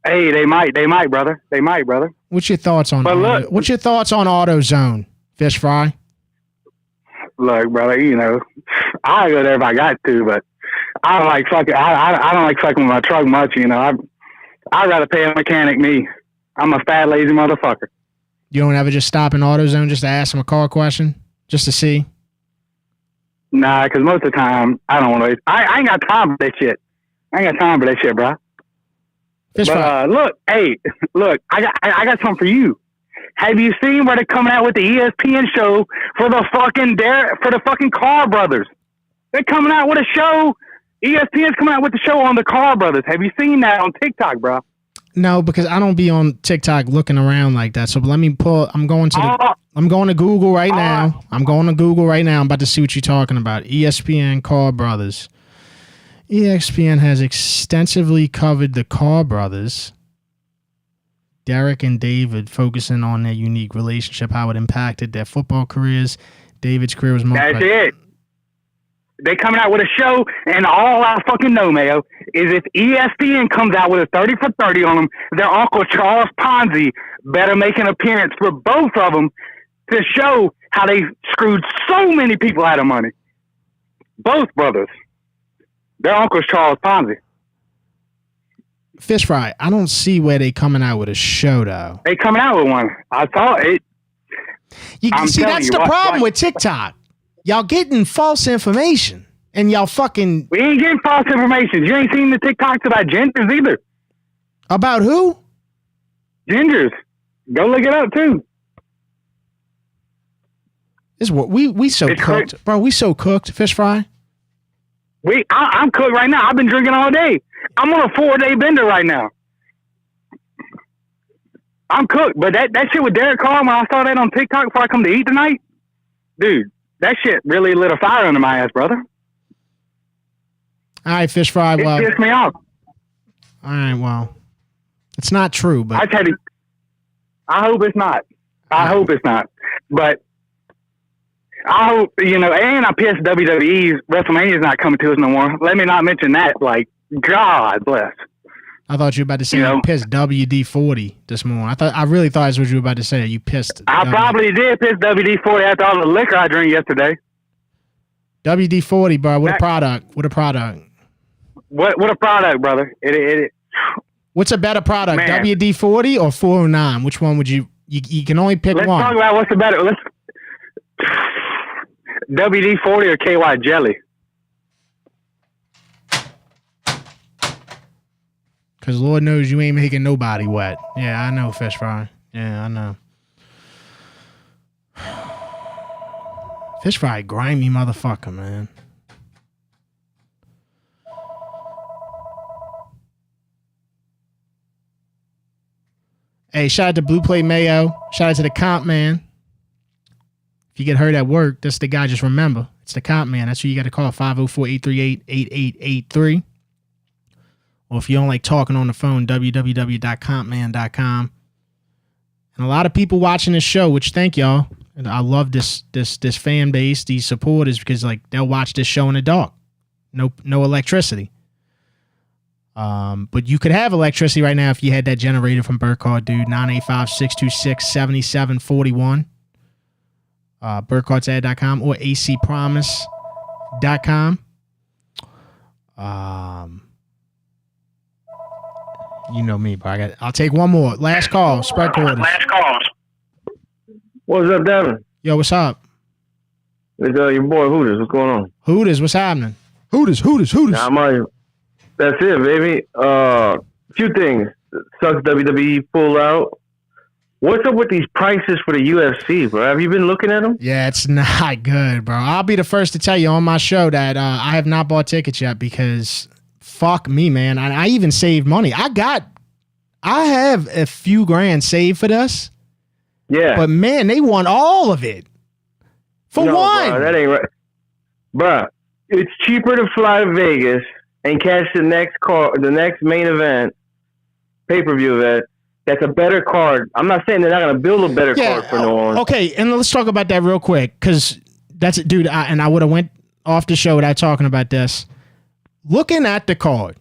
Hey, they might, brother. They might, brother. What's your thoughts on AutoZone, Fish Fry? Look, brother, you know, I go there if I got to, but I don't like fucking. I don't like fucking with my truck much, you know. I'd rather pay a mechanic me. I'm a fat, lazy motherfucker. You don't ever just stop in AutoZone just to ask them a car question? Just to see? Nah, because most of the time, I don't want to. I ain't got time for that shit. Bro. Look, I got something for you. Have you seen where they're coming out with the ESPN show for the fucking Carr brothers? They're coming out with a show. ESPN's coming out with the show on the Carr brothers. Have you seen that on TikTok, bro? No, because I don't be on TikTok looking around like that. So let me pull. I'm going to Google right now. I'm about to see what you're talking about. ESPN Carr brothers. ESPN has extensively covered the Carr brothers, Derek and David, focusing on their unique relationship, how it impacted their football careers. David's career was marked by... That's it. They coming out with a show, and all I fucking know, Mayo, is if ESPN comes out with a 30 for 30 on them, their Uncle Charles Ponzi better make an appearance for both of them to show how they screwed so many people out of money. Both brothers. Their Uncle's Charles Ponzi. Fish Fry, I don't see where they coming out with a show, though. They coming out with one. I saw it. You see, that's the problem with TikTok. Y'all getting false information, and y'all fucking... We ain't getting false information. You ain't seen the TikToks about gingers either. About who? Gingers. Go look it up, too. This is what we so it's cooked. Crazy. Bro, we so cooked, Fish Fry. I'm cooked right now. I've been drinking all day. I'm on a 4-day bender right now. I'm cooked. But that shit with Derek Carr, when I saw that on TikTok before I come to eat tonight, dude, that shit really lit a fire under my ass, brother. All right, Fish Fry. It pissed me off. All right, well, it's not true, but... I tell you, I hope it's not. But I hope, you know, and I pissed WWE's WrestleMania's not coming to us no more. Let me not mention that. Like, God bless. I thought you were about to say you pissed WD-40 this morning. I really thought that's what you were about to say. You pissed. I probably did piss WD-40 after all the liquor I drank yesterday. WD-40, bro. What a product. What a product, brother. What's a better product, man. WD-40 or 409? Which one would you can only pick one. Let's talk about what's the better. WD-40 or KY Jelly? Because Lord knows you ain't making nobody wet. Yeah, I know, Fish Fry. Yeah, I know. Fish Fry, grimy motherfucker, man. Hey, shout out to Blue Plate Mayo. Shout out to the Compman. If you get hurt at work, that's the guy. Just remember, it's the Compman. That's who you got to call, 504-838-8883. Or if you don't like talking on the phone, www.compman.com. And a lot of people watching this show, which thank y'all. And I love this fan base, these supporters, because like they'll watch this show in the dark. No electricity. But you could have electricity right now if you had that generator from Burkhardt, dude. 985-626-7741. Burkhardt'sAd.com or acpromise.com. You know me, bro. I'll take one more. Last call. Spread quarters. What's up, Devin? Yo, what's up? It's your boy Hooters. What's going on? Hooters, what's happening? Hooters. That's it, baby. Few things. Sucks WWE pulled out. What's up with these prices for the UFC, bro? Have you been looking at them? Yeah, it's not good, bro. I'll be the first to tell you on my show that I have not bought tickets yet because fuck me, man. I even saved money. I have a few grand saved for this. Yeah. But man, they want all of it. For one. Bro, that ain't right. Bro, it's cheaper to fly to Vegas and catch the next main event, pay-per-view event. That's a better card. I'm not saying they're not going to build a better card for New Orleans. Okay, and let's talk about that real quick, because that's it, dude. I would have went off the show without talking about this. Looking at the card,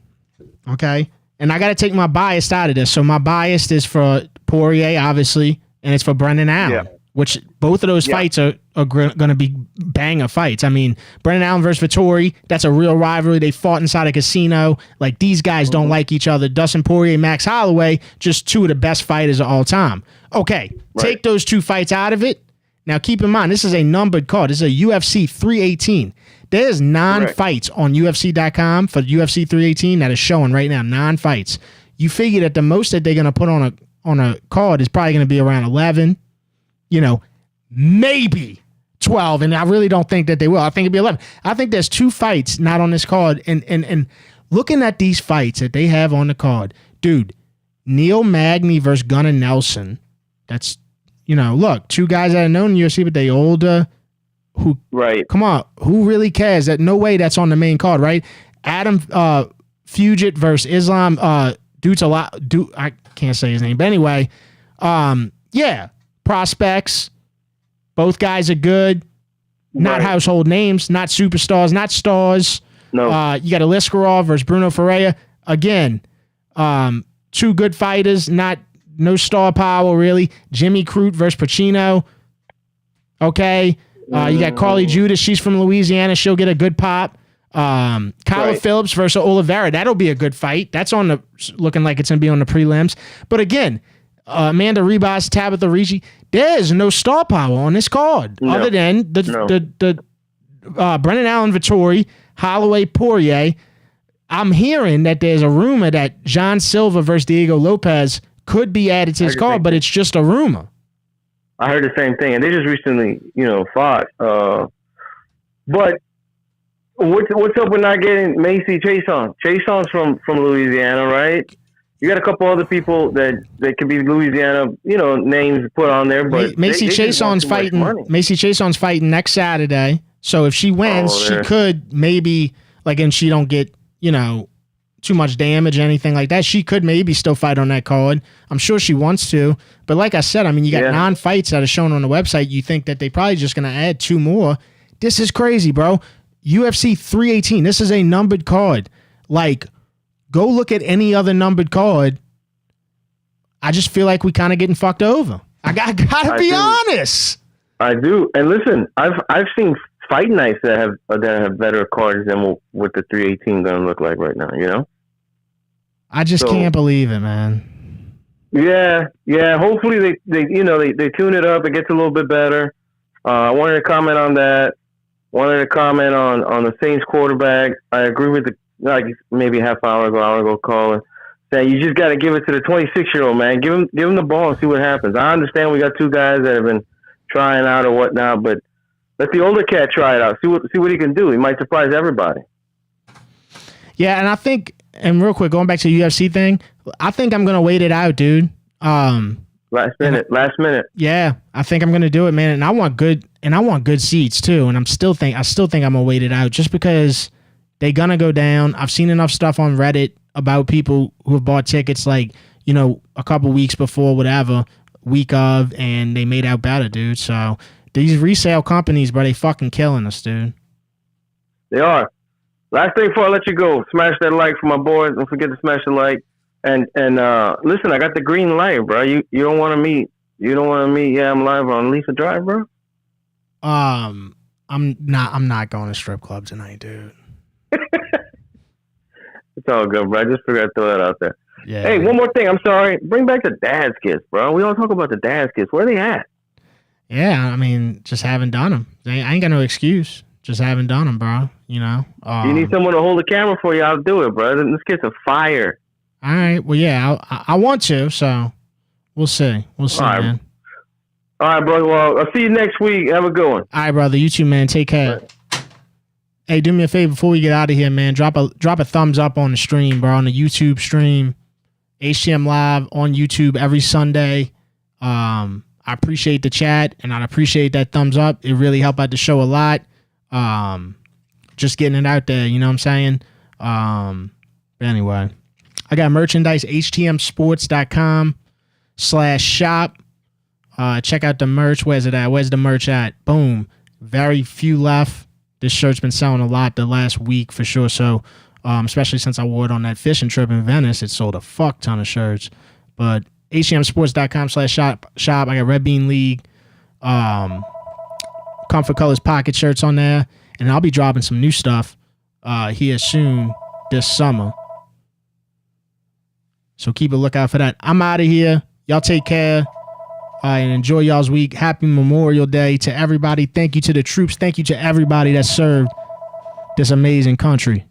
okay, and I got to take my bias out of this. So my bias is for Poirier, obviously, and it's for Brendan Allen, which both of those fights are going to be banger fights. I mean, Brendan Allen versus Vettori, that's a real rivalry. They fought inside a casino. Like, these guys don't like each other. Dustin Poirier, Max Holloway, just two of the best fighters of all time. Okay, take those two fights out of it. Now, keep in mind, this is a numbered card. This is a UFC 318. There's 9 fights on UFC.com for UFC 318 that is showing right now, 9 fights. You figure that the most that they're going to put on a card is probably going to be around 11, maybe 12, and I really don't think that they will. I think it'll be 11. I think there's 2 fights not on this card, and looking at these fights that they have on the card, dude, Neil Magny versus Gunnar Nelson, that's, look, 2 guys that are known in UFC, but they older. Come on, who really cares? That no way that's on the main card, right? Adam Fugit versus Islam I can't say his name, but anyway, prospects. Both guys are good. Not household names, not superstars, not stars. No. You got Aliskerov versus Bruno Ferreira. Again, 2 good fighters, no star power really. Jimmy Crute versus Pacino. Okay. You got Carly Judas. She's from Louisiana. She'll get a good pop. Kyla Phillips versus Oliveira. That'll be a good fight. That's looking like it's going to be on the prelims. But again, Amanda Ribas, Tabitha Ricci, there's no star power on this card other than the Brendan Allen, Vettori, Holloway, Poirier. I'm hearing that there's a rumor that John Silva versus Diego Lopez could be added to this card, but it's just a rumor. I heard the same thing, and they just recently, fought. But what's up with not getting Macy Chason? Chason's from Louisiana, right? You got a couple other people that could be Louisiana, names put on there. But Macy Chason's fighting. Macy Chason's fighting next Saturday. So if she wins, she could maybe and she don't get too much damage, anything like that. She could maybe still fight on that card. I'm sure she wants to. But like I said, I mean, you got 9 fights that are shown on the website. You think that they probably just going to add 2 more. This is crazy, bro. UFC 318. This is a numbered card. Go look at any other numbered card. I just feel like we kind of getting fucked over. I gotta be honest. I do. And listen, I've seen fight nights that have better cards than what the 318 going to look like right now. I just can't believe it, man. Yeah. Hopefully they tune it up. It gets a little bit better. I wanted to comment on that. Wanted to comment on the Saints quarterback. I agree with maybe half hour ago caller saying you just got to give it to the 26-year-old, man. Give him the ball and see what happens. I understand we got two guys that have been trying out or whatnot, but let the older cat try it out. See what he can do. He might surprise everybody. Yeah, and I think, and real quick, going back to the UFC thing, I think I'm gonna wait it out, dude. Last minute. Yeah, I think I'm gonna do it, man. And I want good seats too. And I still think I'm gonna wait it out just because they're gonna go down. I've seen enough stuff on Reddit about people who have bought tickets like, a couple weeks before, whatever, week of, and they made out better, dude. So these resale companies, bro, they fucking killing us, dude. They are. Last thing before I let you go, smash that like for my boys. Don't forget to smash the like. And listen, I got the green light, bro. You don't want to meet. Yeah, I'm live on Lisa Drive, bro. I'm not going to strip club tonight, dude. It's all good, bro. I just figured I'd throw that out there. Yeah. Hey, one more thing. I'm sorry. Bring back the dad's kiss, bro. We don't talk about the dad's kiss. Where are they at? Yeah, I mean, just haven't done them. I ain't got no excuse. Just haven't done them, bro. You need someone to hold the camera for you. I'll do it, bro. This kid's a fire. All right. Well, yeah, I want to, so we'll see. All right, man. All right, brother. Well, I'll see you next week. Have a good one. All right, brother. You too, man. Take care. Hey, do me a favor before we get out of here, man. Drop a thumbs up on the stream, bro. On the YouTube stream, HTM Live on YouTube every Sunday. I appreciate the chat, and I'd appreciate that thumbs up. It really helped out the show a lot. Just getting it out there, you know what I'm saying? Anyway, I got merchandise, htmsports.com/shop. Check out the merch. Where's it at? Where's the merch at? Boom. Very few left. This shirt's been selling a lot the last week for sure. So, especially since I wore it on that fishing trip in Venice, it sold a fuck ton of shirts. But htmsports.com/shop. I got Red Bean League, Comfort Colors pocket shirts on there. And I'll be dropping some new stuff here soon this summer. So keep a lookout for that. I'm out of here. Y'all take care. And enjoy y'all's week. Happy Memorial Day to everybody. Thank you to the troops. Thank you to everybody that served this amazing country.